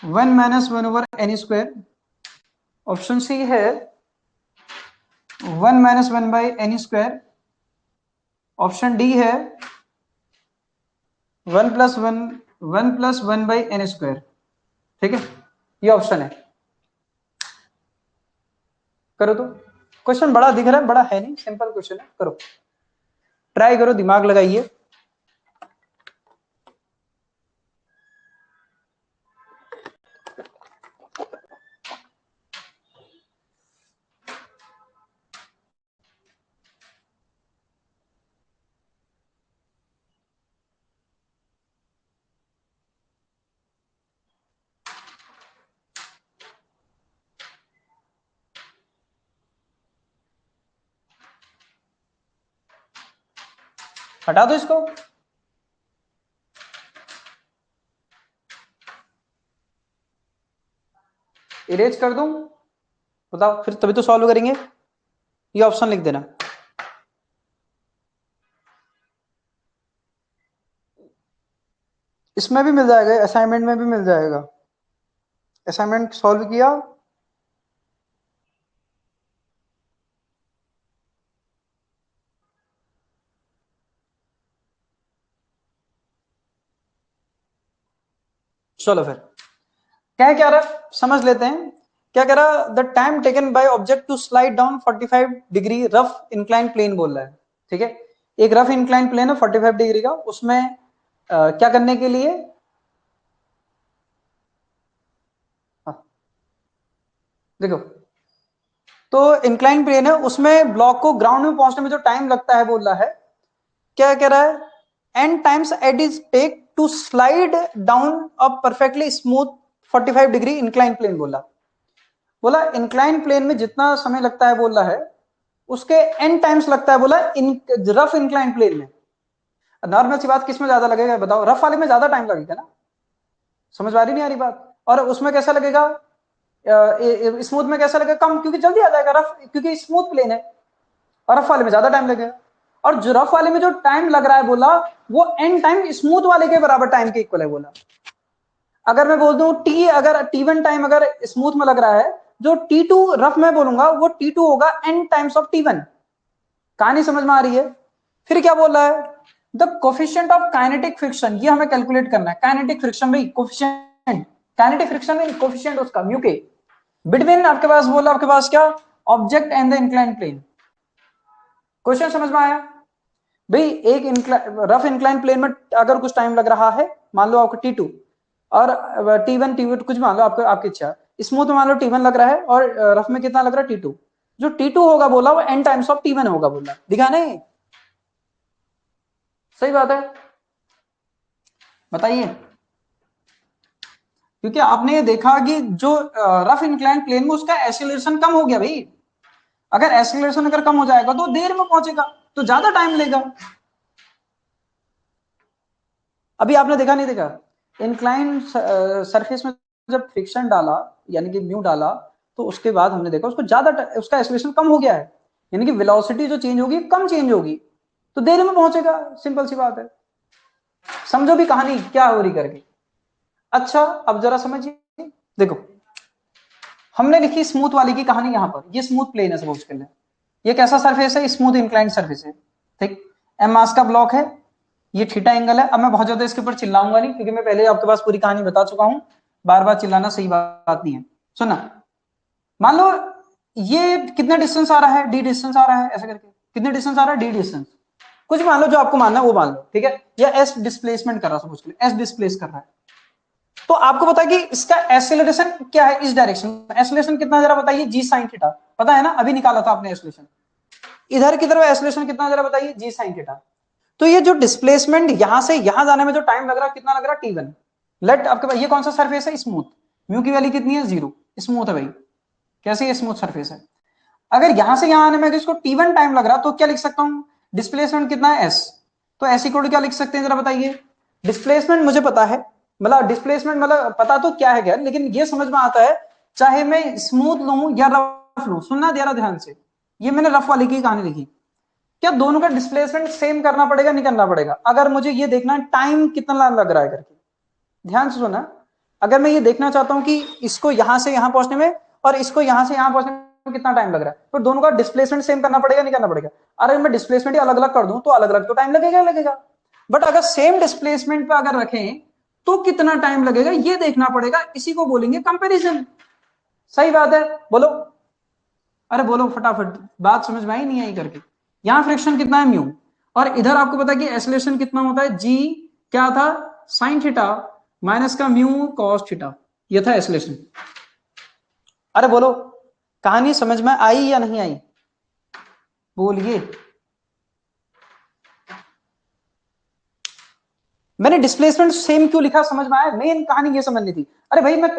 1 minus 1 over n square. Option C है 1 minus 1 by n square. Option D है 1 plus 1 by n square. ठीक है, ये ऑप्शन है। करो तो। क्वेश्चन बड़ा दिख रहा है, बड़ा है नहीं, सिंपल क्वेश्चन है, करो, ट्राई करो, दिमाग लगाइए। हटा दो इसको। इरेज कर दूं? बताओ फिर, तभी तो सॉल्व करेंगे। ये ऑप्शन लिख देना। इसमें भी मिल जाएगा, असाइनमेंट में भी मिल जाएगा। असाइनमेंट सॉल्व किया? चलो फिर, क्या कह रहा है समझ लेते हैं। क्या कह रहा, the time taken by object to slide down 45 degree rough incline plane बोल रहा है। ठीक है, एक रफ इंक्लाइन प्लेन है 45 डिग्री का, उसमें क्या करने के लिए, हाँ, देखो, तो इंक्लाइन प्लेन है, उसमें ब्लॉक को ग्राउंड में पहुंचने में जो टाइम लगता है बोल रहा है, क्या कह रहा है, n times at is take to slide down a perfectly smooth 45 degree incline plane बोला। बोला इंक्लाइन प्लेन में जितना समय लगता है बोल रहा है, उसके एन टाइम्स लगता है बोला इन रफ इंक्लाइन प्लेन में। नॉर्मल सी बात, किस में ज्यादा लगेगा बताओ? रफ वाले में ज्यादा टाइम लगेगा ना, समझ आ रही नहीं आ रही बात? और उसमें कैसा लगेगा, स्मूथ में कैसा लगेगा, कम, क्योंकि जल्दी आ जाएगा रफ, क्योंकि स्मूथ प्लेन है। और रफ वाले में ज्यादा टाइम लगेगा। और जो रफ वाले में जो टाइम लग रहा है बोला, वो एन टाइम स्मूथ वाले के बराबर टाइम के इक्वल है बोला। अगर मैं बोल दूं टी, अगर T1 टाइम अगर स्मूथ में लग रहा है, जो T2 रफ में बोलूंगा वो T2 होगा एन टाइम्स ऑफ T1। कहानी समझ में आ रही है? फिर क्या बोल रहा है, the coefficient of kinetic friction, ये हमें कैलकुलेट करना है। काइनेटिक फ्रिक्शन भाई, कोफिशिएंट, काइनेटिक फ्रिक्शन में कोफिशिएंट उसका म्यू के, बिटवीन आपके पास बोला, आपके पास क्या, object and the incline plane. Question समझ में आया भाई? एक रफ इंक्लाइन प्लेन में अगर कुछ टाइम लग रहा है, मान लो आपको T2, और T1 T2 कुछ मान लो, आपको आपकी इच्छा। स्मूथ में मान लो T1 लग रहा है, और रफ में कितना लग रहा है, T2। जो T2 होगा बोला वो n टाइम्स ऑफ T1 होगा बोला, दिखा नहीं? सही बात है, बताइए। क्योंकि आपने ये देखा कि जो रफ इंक्लाइन प्लेन में उसका एक्सीलरेशन कम हो गया भाई। अगर एक्सीलरेशन अगर कम हो जाएगा तो देर में पहुंचेगा, तो ज्यादा टाइम लेगा। अभी आपने देखा नहीं देखा, इंक्लाइन सरफेस में जब फ्रिक्शन डाला, यानी कि म्यू डाला, तो उसके बाद हमने देखा उसको ज्यादा उसका एक्सीलरेशन कम हो गया है, यानी कि वेलोसिटी जो चेंज होगी कम चेंज होगी, तो देर में पहुंचेगा। सिंपल सी बात है, समझो भी कहानी क्या हो रही करके। अच्छा, अब जरा समझिए, देखो, हमने लिखी स्मूथ वाली की कहानी यहां पर। ये स्मूथ प्लेन है सपोज कर लें, ये कैसा सरफेस है, स्मूथ इंक्लाइंड सरफेस है। ठीक, एम मास का ब्लॉक है, ये थीटा एंगल है। अब मैं बहुत ज्यादा इसके ऊपर चिल्लाऊंगा नहीं, क्योंकि मैं पहले आपके पास पूरी कहानी बता चुका हूं, बार बार चिल्लाना सही बात नहीं है। सुनना, मान लो ये कितना डिस्टेंस आ रहा है, डी डिस्टेंस आ रहा है, ऐसा करके कितने डिस्टेंस आ रहा है, डी डिस्टेंस, कुछ मान लो जो आपको मानना है वो मान लो, ठीक है। या एस डिस्प्लेसमेंट कर रहा है, सपोज एस डिस्प्लेस कर रहा है, तो आपको पता है कि इसका एक्सेलरेशन क्या है इस डायरेक्शन में। एक्सेलरेशन कितना जरा बताइए, जी साइन थीटा, पता है ना, अभी निकाला था आपने एक्सेलरेशन। इधर की तरफ एक्सेलरेशन कितना जरा बताइए, जी साइन थीटा। तो ये जो डिस्प्लेसमेंट यहां से यहां जाने में जो टाइम लग रहा है, कितना लग रहा है, T1। लेट आपके पास ये कौन सा सरफेस है, स्मूथ, म्यू की वैल्यू कितनी है, 0, स्मूथ है भाई। कैसे ये स्मूथ सरफेस है? अगर यहां से यहां आने में इसको T1 टाइम लग रहा, तो क्या लिख सकता हूं, डिस्प्लेसमेंट कितना है, S। तो S इक्वल टू क्या लिख सकते हैं जरा बताइए? डिस्प्लेसमेंट मुझे पता है, मतलब डिस्प्लेसमेंट मतलब पता तो क्या है क्या, लेकिन ये समझ में आता है, चाहे मैं स्मूथ लूं या रफ लूं। सुनना जरा ध्यान से, ये मैंने रफ वाली की कहानी लिखी। क्या दोनों का डिस्प्लेसमेंट सेम करना पड़ेगा, नहीं करना पड़ेगा? अगर मुझे ये देखना है टाइम कितना लग रहा है करके, ध्यान से सुना। अगर मैं ये देखना चाहता हूं कि इसको यहां से यहां पहुंचने में और इसको यहां से यहां पहुंचने में कितना टाइम लग रहा है, तो दोनों का डिस्प्लेसमेंट सेम करना पड़ेगा, नहीं करना पड़ेगा? अगर मैं डिस्प्लेसमेंट ही अलग अलग कर दूं तो अलग अलग तो टाइम लगेगा लगेगा। बट अगर सेम डिस्प्लेसमेंट पे अगर रखें तो कितना टाइम लगेगा ये देखना पड़ेगा, इसी को बोलेंगे कंपैरिजन। सही बात है, बोलो। अरे बोलो फटाफट, बात समझ में आई नहीं आई करके। यहाँ फ्रिक्शन कितना है म्यू, और इधर आपको पता है कि एसिलेशन कितना होता है जी, क्या था साइन थीटा माइनस का म्यू कॉस थीटा, ये था एसिलेशन। अरे बोलो कहानी समझ में आई या नहीं आई, बोलिए। मैंने डिस्प्लेसमेंट सेम क्यों लिखा समझ में आया, मेन कहानी ये समझनी थी। अरे भाई मैं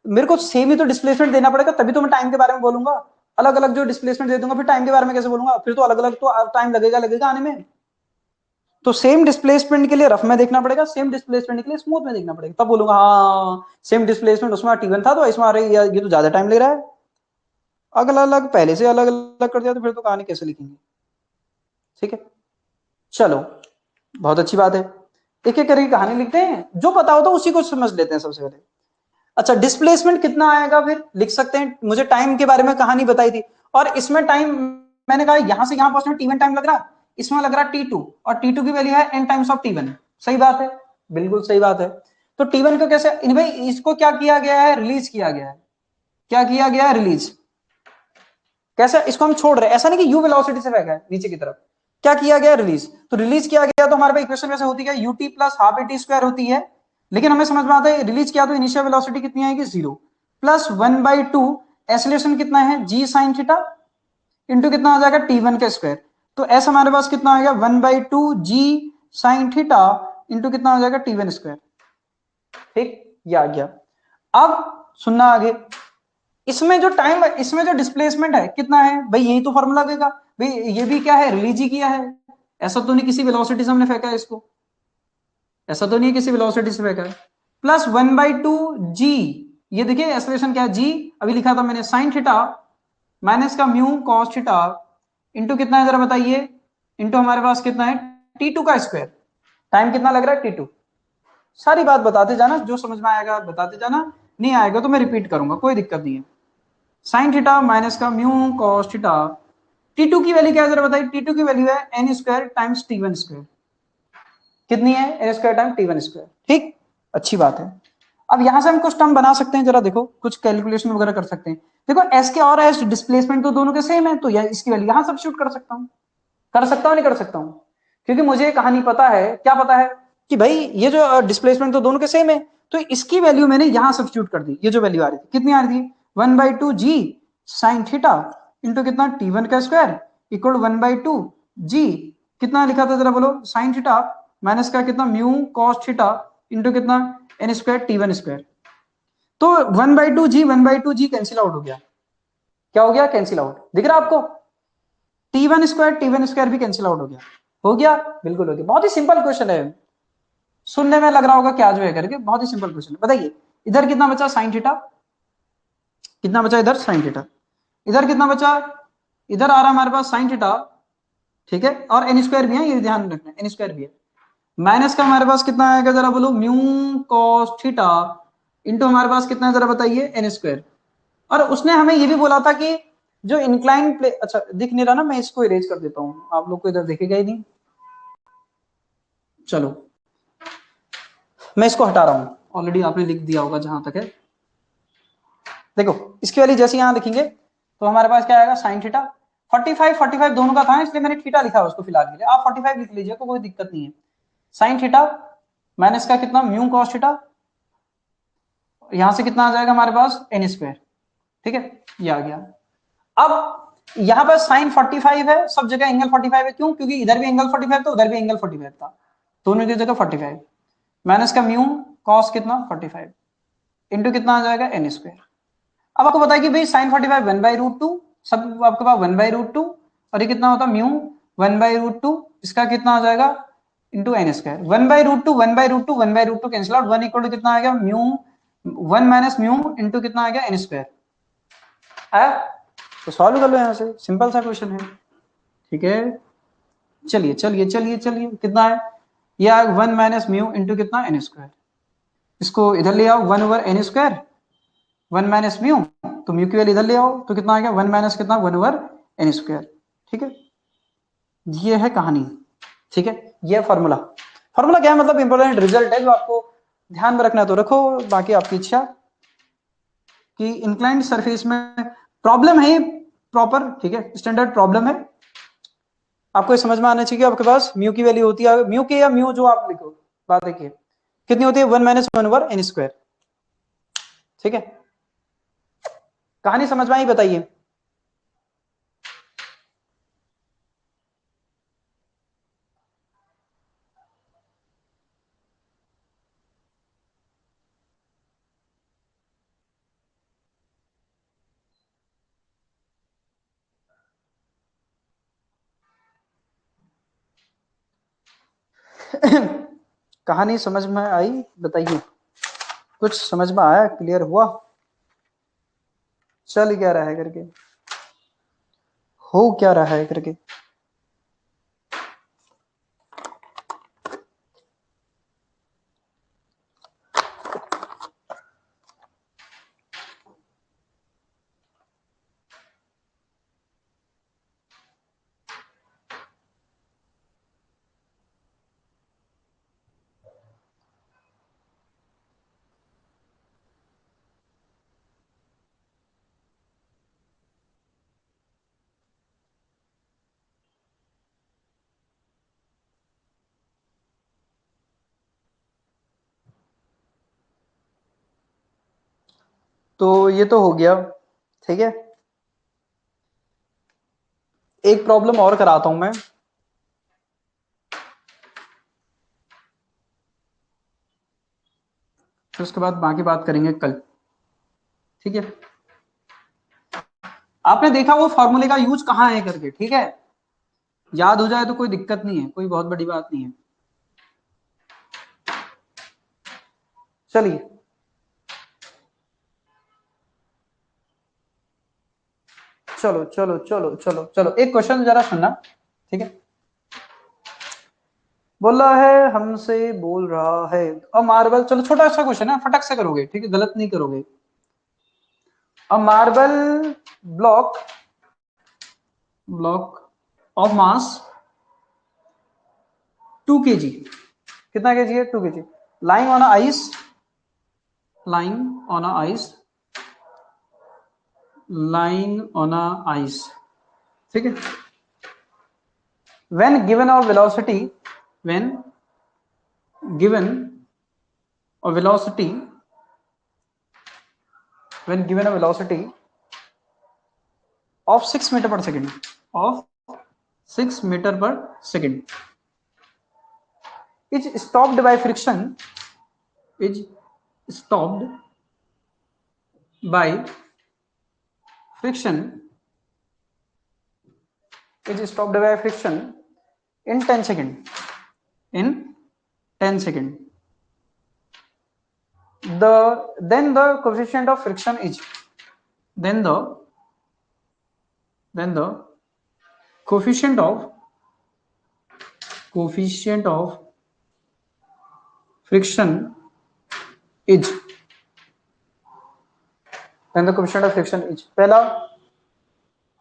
मेरे को सेम ही तो डिस्प्लेसमेंट देना पड़ेगा, तभी तो मैं टाइम के बारे में बोलूंगा। अलग अलग जो डिस्प्लेसमेंट दे दूंगा फिर टाइम के बारे में कैसे बोलूंगा, फिर तो अलग अलग तो टाइम लगेगा आने में। तो सेम डिस्प्लेसमेंट के लिए रफ में देखना पड़ेगा, सेम डिस्प्लेसमेंट के लिए स्मूथ में देखना पड़ेगा, तब बोलूंगा हाँ सेम डिस्प्लेसमेंट उसमें T1 था तो इसमें अरे ये तो ज्यादा टाइम ले रहा है। अलग अलग पहले से अलग अलग कर दिया तो फिर तो कहानी कैसे लिखेंगे। ठीक है चलो बहुत अच्छी बात है, एक एक करके कहानी लिखते हैं, जो पता होता है उसी को समझ लेते हैं सबसे पहले। अच्छा डिस्प्लेसमेंट कितना आएगा फिर लिख सकते हैं, मुझे टाइम के बारे में कहानी बताई थी, और इसमें टाइम मैंने कहा यहां से यहां पहुंचने में T1 टाइम लग रहा, इसमें लग रहा T2, और T2 की वैल्यू है n टाइम्स ऑफ T1। सही बात है, बिल्कुल सही बात है। तो T1 को कैसे इन भाई इसको क्या किया गया है, रिलीज किया गया है। क्या किया गया है, रिलीज। कैसे इसको हम छोड़ रहे हैं, ऐसा नहीं कि u वेलोसिटी से फेंका है नीचे की तरफ, क्या किया गया रिलीज, तो रिलीज किया गया तो हमारे पास इक्वेशन कैसे होती है ut plus half at square होती है, लेकिन हमें समझ में आता है रिलीज किया तो इनिशियल वेलोसिटी कितनी आएगी 0 प्लस 1/2 एसिलेशन कितना है g साइन थीटा इंटू कितना आ जाएगा T1 का स्क्वायर, तो ऐसा हमारे पास कितना आएगा 1/2 g साइन थीटा इंटू कितना आ जाएगा T1 स्क्वायर। ठीक ये आ गया। अब सुनना आगे, इसमें जो टाइम इसमें जो डिस्प्लेसमेंट है कितना है भाई, यही तो फॉर्मूला देगा भाई, ये भी क्या है रिलीज ही किया है, ऐसा तो नहीं किसी वेलोसिटी से हमने फेंका है इसको, ऐसा तो नहीं किसी वेलोसिटी से फेंका है। प्लस 1/2 जी, ये देखिए एक्सप्रेशन क्या है जी, अभी लिखा था मैंने साइन थीटा माइनस का म्यू कॉस थीटा इंटू कितना है जरा बताइए, इंटू हमारे पास कितना है T2 का स्क्वायर, टाइम कितना लग रहा है T2। सारी बात बताते जाना, जो समझ में आएगा बताते जाना, नहीं आएगा तो मैं रिपीट करूंगा कोई दिक्कत नहीं है। साइन थीटा माइनस का म्यू कॉस थीटा, T2 की वैल्यू क्या है जरा बताइए, T2 की वैल्यू है n square times T1 square, कितनी है n square time T1 square. ठीक अच्छी बात है। अब यहां से हम कुछ टर्म बना सकते हैं, जरा देखो कुछ कैलकुलेशन वगैरह कर सकते हैं। देखो एस के और एस डिस्प्लेसमेंट तो दोनों के सेम है, तो यह इसकी वैल्यू यहां सब्स्टिट्यूट कर सकता हूं, कर सकता हूं नहीं कर सकता हूं, क्योंकि मुझे कहानी पता है, क्या पता है कि भाई ये जो डिस्प्लेसमेंट तो दोनों के सेम है, तो इसकी वैल्यू मैंने यहां सब्स्टिट्यूट कर दी, ये जो वैल्यू आ रही थी कितनी आ रही थी 1/2 जी साइन थीटा इंटू कितना T1 का स्क्वायर इक्वल 1/2 जी कितना लिखा था जरा बोलो साइन थीटा माइनस का कितना म्यू कॉस थीटा इंटू कितना n स्क्वायर T1 स्क्वायर। तो 1/2 जी कैंसिल आउट हो गया, क्या हो गया कैंसिल आउट, दिख रहा आपको T1 स्क्वायर भी कैंसिल आउट हो गया बिल्कुल हो गया। बहुत ही सिंपल क्वेश्चन है, सुनने में लग रहा होगा क्या जो है करके, बहुत ही सिंपल क्वेश्चन है। बताइए इधर कितना बचा साइन थीटा, कितना बचा इधर साइन थीटा, इधर कितना बचा, इधर आ रहा हमारे पास साइन थीटा, ठीक है, और n स्क्वायर भी है ये ध्यान रखना n स्क्वायर भी है, माइनस का हमारे पास कितना आएगा जरा बोलो म्यू कॉस थीटा इंटू हमारे पास कितना है जरा बताइए n स्क्वायर। और उसने हमें ये भी बोला था कि जो इंक्लाइन प्ले, अच्छा दिख नहीं रहा ना, मैं इसको इरेज कर देता हूं, आप लोग को इधर दिखेगा ही नहीं, चलो मैं इसको हटा रहा हूं, ऑलरेडी आपने लिख दिया होगा जहां तक है। देखो इसकी वैल्यू जैसे यहां लिखेंगे तो हमारे पास क्या आएगा साइन थीटा 45 दोनों का था इसलिए मैंने थीटा लिखा है उसको फिलहाल के लिए, आप 45 लिख लीजिए तो कोई दिक्कत नहीं है। साइन थीटा माइनस का कितना म्यू कॉस थीटा, यहां से कितना आ जाएगा हमारे पास n स्क्वायर, ठीक है ये आ गया। अब यहां पर साइन 45 है, सब जगह एंगल 45 है, क्यों, क्योंकि इधर भी एंगल 45 था उधर भी एंगल 45 था, दोनों की जगह 45 माइनस का म्यू कॉस कितना 45 इंटू कितना आ जाएगा n स्क्वायर। अब आपको बताया कि भाई साइन 45 1/√2, सब आपके पास 1/√2, और ये कितना होता म्यू 1/√2, इसका कितना आ जाएगा into n square, 1/√2 cancel out, 1 equal to कितना आ गया म्यू 1 माइनस म्यू इंटू कितना आ गया n स्क्वायर है, तो सॉल्व कर लो यहां से, सिंपल सा क्वेश्चन है। ठीक है चलिए चलिए चलिए चलिए कितना है, ये आएगा 1 माइनस म्यू इंटू कितना n स्क्वायर, इसको इधर ले आओ 1 over n square 1 minus mu, तो म्यू की वैल्यू इधर ले आओ तो कितना आ गया 1 माइनस कितना 1 ओवर n स्क्वायर। ठीक है ये है कहानी, ठीक है ये फॉर्मूला, फॉर्मूला क्या है मतलब इंपॉर्टेंट रिजल्ट है जो आपको ध्यान में रखना है तो रखो, बाकी आपकी इच्छा। कि इंक्लाइंड सरफेस में प्रॉब्लम है, प्रॉपर, ठीक है, स्टैंडर्ड प्रॉब्लम है, आपको ये समझ में आना चाहिए। आपके पास म्यू की वैल्यू होती है, म्यू की या म्यू जो आप लिखो, बात देखिए कितनी होती है, 1 माइनस 1/n²। ठीक है, कहानी समझ में आई, बताइए। कहानी समझ में आई, बताइए, कुछ समझ में आया, क्लियर हुआ, चल क्या रहा है करके, हो क्या रहा है करके। तो ये तो हो गया, ठीक है, एक प्रॉब्लम और कराता हूं मैं, फिर उसके बाद बाकी बात करेंगे कल, ठीक है। आपने देखा वो फॉर्मूले का यूज कहाँ है करके, ठीक है, याद हो जाए तो कोई दिक्कत नहीं है, कोई बहुत बड़ी बात नहीं है। चलिए, चलो चलो चलो चलो चलो, एक क्वेश्चन जरा सुनना, ठीक है। बोल रहा है, हमसे बोल रहा है, अ मार्बल, चलो छोटा सा क्वेश्चन है, फटक से करोगे, ठीक है, गलत नहीं करोगे। A marble block block of mass 2 kg, कितना केजी है, 2 kg, lying on a ice, lying on a ice, lying on a ice, ठीक है। when given a velocity, when given a velocity, when given a velocity of 6 meter per second, of 6 meter per second, is stopped by friction, is stopped by friction, is stopped by friction in 10 second, in 10 second, then the coefficient of friction is, then the coefficient of friction is, then the coefficient of friction is, पहला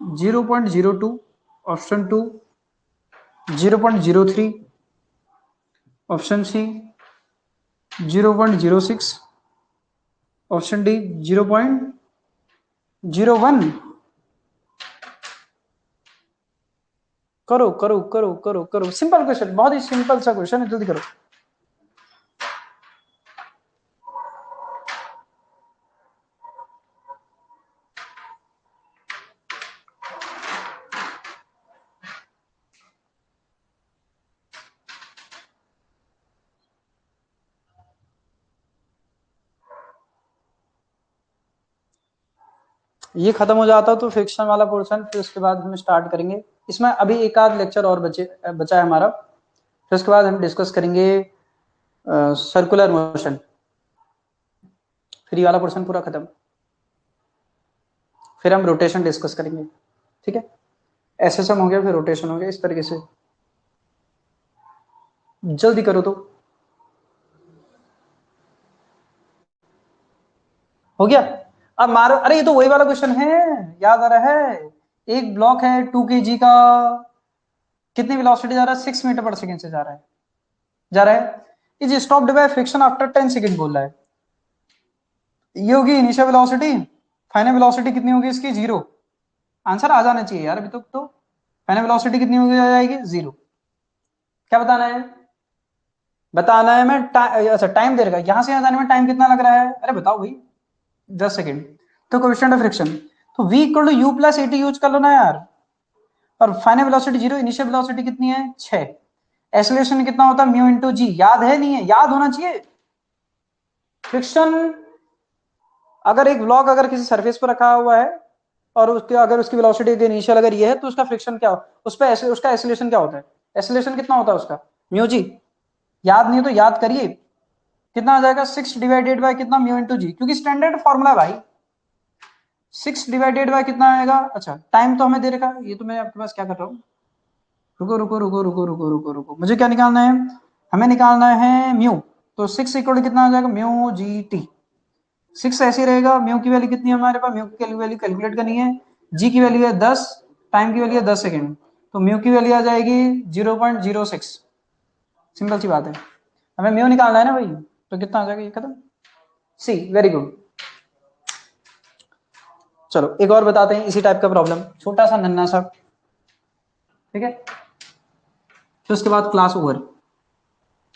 0.02, option 2 0.03, option C 0.06, option D 0.01। करो करो करो करो करो, simple question, बहुत ही simple सा question है, जल्दी करो। ये खत्म हो जाता तो फ्रिक्शन वाला पोर्शन, फिर उसके बाद हम स्टार्ट करेंगे, इसमें अभी एक आध लेक्चर और बचा है हमारा, फिर उसके बाद हम डिस्कस करेंगे सर्कुलर मोशन, फिर ये वाला पोर्शन पूरा खत्म, फिर हम रोटेशन डिस्कस करेंगे, ठीक है। एसएसएम हो गया, फिर रोटेशन हो गया, इस तरीके से, जल्दी करो तो। हो गया, अब मारो, अरे ये तो वही वाला क्वेश्चन है, याद आ रहा है, एक ब्लॉक है 2 kg का, कितनी वेलोसिटी जा रहा है, 6 मीटर पर सेकेंड से जा रहा है, is stopped by friction after 10 second बोल रहा है। ये होगी इनिशियल वेलोसिटी, फाइनल वेलोसिटी कितनी होगी इसकी, 0, आंसर आ जाना चाहिए यार अभी तक तो। फाइनल वेलोसिटी कितनी हो जाएगी 0। क्या बताना है? बताना है मैं अच्छा टाइम दे रखा है, यहां से यहां जाने में टाइम कितना लग रहा है, अरे बताओ भाई 10 सेकेंड। तो कोएफिशिएंट ऑफ फ्रिक्शन तो v equal to u plus at use कर लो ना यार। और फाइनल वेलोसिटी 0, इनिशियल वेलोसिटी कितनी है 6। एक्सेलरेशन कितना होता है म्यू इंटू जी, याद है नहीं है? याद होना चाहिए। फ्रिक्शन अगर एक ब्लॉक अगर किसी सरफेस पर रखा हुआ है और उसके अगर उसकी वेलोसिटी इनिशियल अगर ये है तो उसका फ्रिक्शन क्या उस पर उसका एक्सेलरेशन क्या होता है? एक्सेलरेशन कितना होता है उसका म्यू जी। याद नहीं है तो याद करिए। कितना आ जाएगा 6 डिवाइडेड बाय कितना म्यू इंटू जी, क्योंकि स्टैंडर्ड फॉर्मूला भाई। 6 डिवाइडेड बाय कितना आएगा? अच्छा टाइम तो हमें दे रखा है, ये तो मैं आपके पास क्या कर रहा हूँ, रुको रुको रुको रुको रुको रुको रुको, मुझे क्या निकालना है? हमें निकालना है म्यू। तो 6 इक्वल कितना आ जाएगा म्यू जी टी। 6 ऐसे रहेगा, म्यू की वैल्यू कितनी है हमारे पास, म्यू की वैल्यू कैलकुलेट करनी है। जी की वैल्यू है 10, टाइम की वैल्यू है 10 सेकेंड, तो म्यू की वैल्यू आ जाएगी 0.06। सिंपल सी बात है, हमें म्यू निकालना है ना भाई, तो कितना आ जाएगा ये खत्म। सी वेरी गुड। चलो एक और बताते हैं इसी टाइप का प्रॉब्लम, छोटा सा नन्ना सा, ठीक है। तो उसके बाद क्लास ओवर,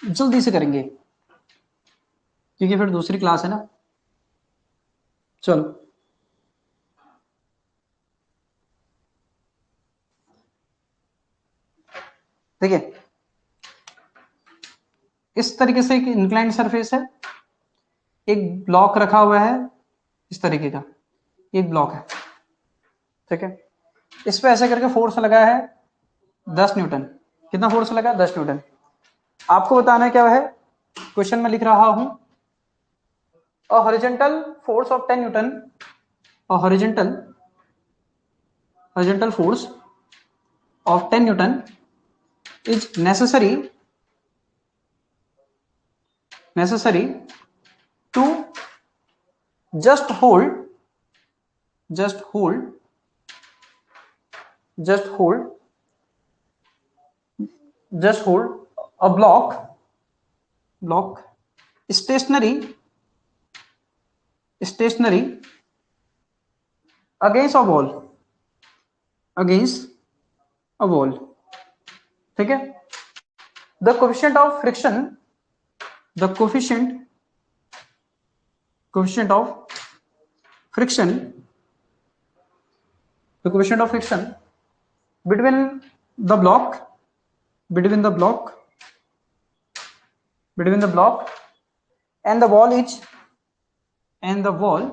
जल्दी से करेंगे क्योंकि फिर दूसरी क्लास है ना। चलो देखिए, इस तरीके से एक इंक्लाइंड सरफेस है, एक ब्लॉक रखा हुआ है इस तरीके का, एक ब्लॉक है, ठीक है। इस पे ऐसे करके फोर्स लगा है 10 न्यूटन। कितना फोर्स लगा? 10 न्यूटन। आपको बताना है क्या है, क्वेश्चन में लिख रहा हूं, a horizontal force of 10 Newton, a horizontal force of 10 Newton is necessary to just hold just hold just hold just hold a block stationary against a wall, ठीक है। the coefficient of friction the coefficient of friction the coefficient of friction between the block between the block between the block and the wall is and the wall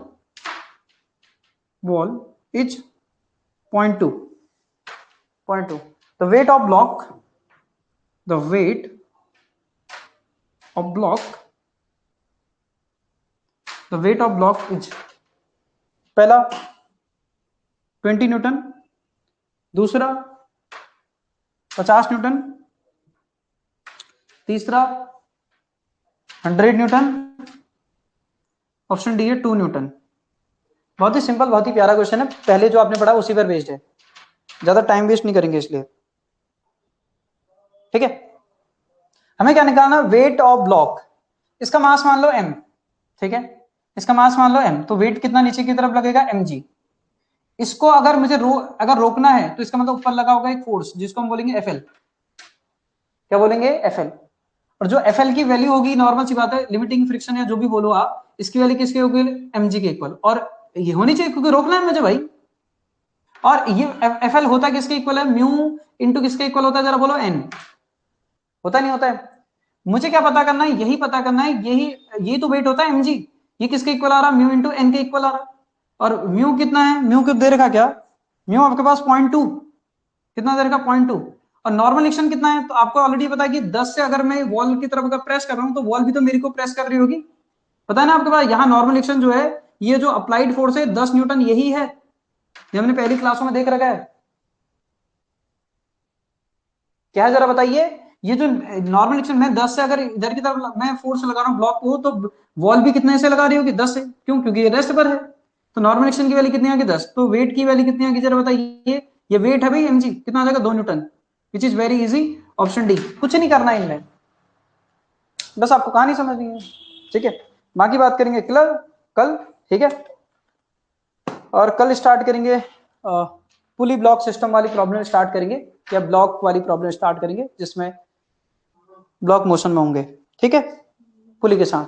is 0.2. The weight of block the weight of block the weight of block is पहला 20 Newton, दूसरा 50 Newton, तीसरा 100 Newton, option D है 2 Newton. बहुत ही simple, बहुत ही प्यारा question है, पहले जो आपने पढ़ा उसी पर बेस्ड है, ज्यादा टाइम वेस्ट नहीं करेंगे इसलिए, ठीक है। हमें क्या निकालना? वेट ऑफ ब्लॉक, इसका मास मान लो m, ठीक है, इसका मास मान लो m, तो वेट कितना नीचे की तरफ लगेगा mg। इसको अगर मुझे अगर रोकना है तो इसका मतलब ऊपर लगा होगा एक फोर्स जिसको हम बोलेंगे Fl। क्या बोलेंगे? Fl। और जो Fl की वैल्यू होगी, नॉर्मल सी बात है, लिमिटिंग फ्रिक्शन या जो भी बोलो आप, इसकी वैल्यू किसके होगी? mg के इक्वल, और ये होनी चाहिए क्योंकि रोकना है मुझे भाई। और ये Fl होता किसके इक्वल है? म्यू इंटू किसके इक्वल होता है, जरा बोलो, n। होता नहीं होता है? मुझे क्या पता करना है? यही पता करना है, यही तो वेट होता है mg। ये किसके इक्वल आ रहा? म्यू इंटू n के इक्वल आ रहा। और म्यू कितना है? म्यू को दे रखा क्या? म्यू आपके पास 0.2, कितना दे रखा? 0.2। और नॉर्मल एक्शन कितना है? तो आपको ऑलरेडी पता है कि 10 से अगर मैं वॉल की तरफ अगर प्रेस कर रहा हूं तो वॉल भी तो मेरे को प्रेस कर रही होगी, पता है ना आपके पास। यहाँ नॉर्मल एक्शन जो है, ये जो अप्लाइड फोर्स है 10 न्यूटन, यही है, ये हमने पहली क्लासों में देख रखा है। क्या है जरा बताइए? ये जो नॉर्मल एक्शन, मैं 10 से अगर इधर की तरफ मैं फोर्स लगा रहा हूँ ब्लॉक को, तो वॉल भी कितने से लगा रही होगी? 10 से। क्यों? क्योंकि ये रेस्ट पर है। तो नॉर्मल एक्शन की वैल्यू कितनी आ गई? 10। तो वेट की वैल्यू कितनी आ गई जरा बताइए? ये वेट है भाई mg, कितना आ जाएगा? 2 Newton, which is very easy, option D. कुछ नहीं करना है इनमें, बस आपको कहानी समझनी है, ठीक है। बाकी बात करेंगे कल, ठीक है। और कल स्टार्ट करेंगे पुली ब्लॉक सिस्टम वाली प्रॉब्लम स्टार्ट करेंगे या ब्लॉक वाली प्रॉब्लम स्टार्ट करेंगे जिसमें ब्लॉक मोशन में होंगे, ठीक है, पुली के साथ।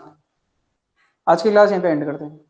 आज की क्लास यहीं पे एंड करते हैं।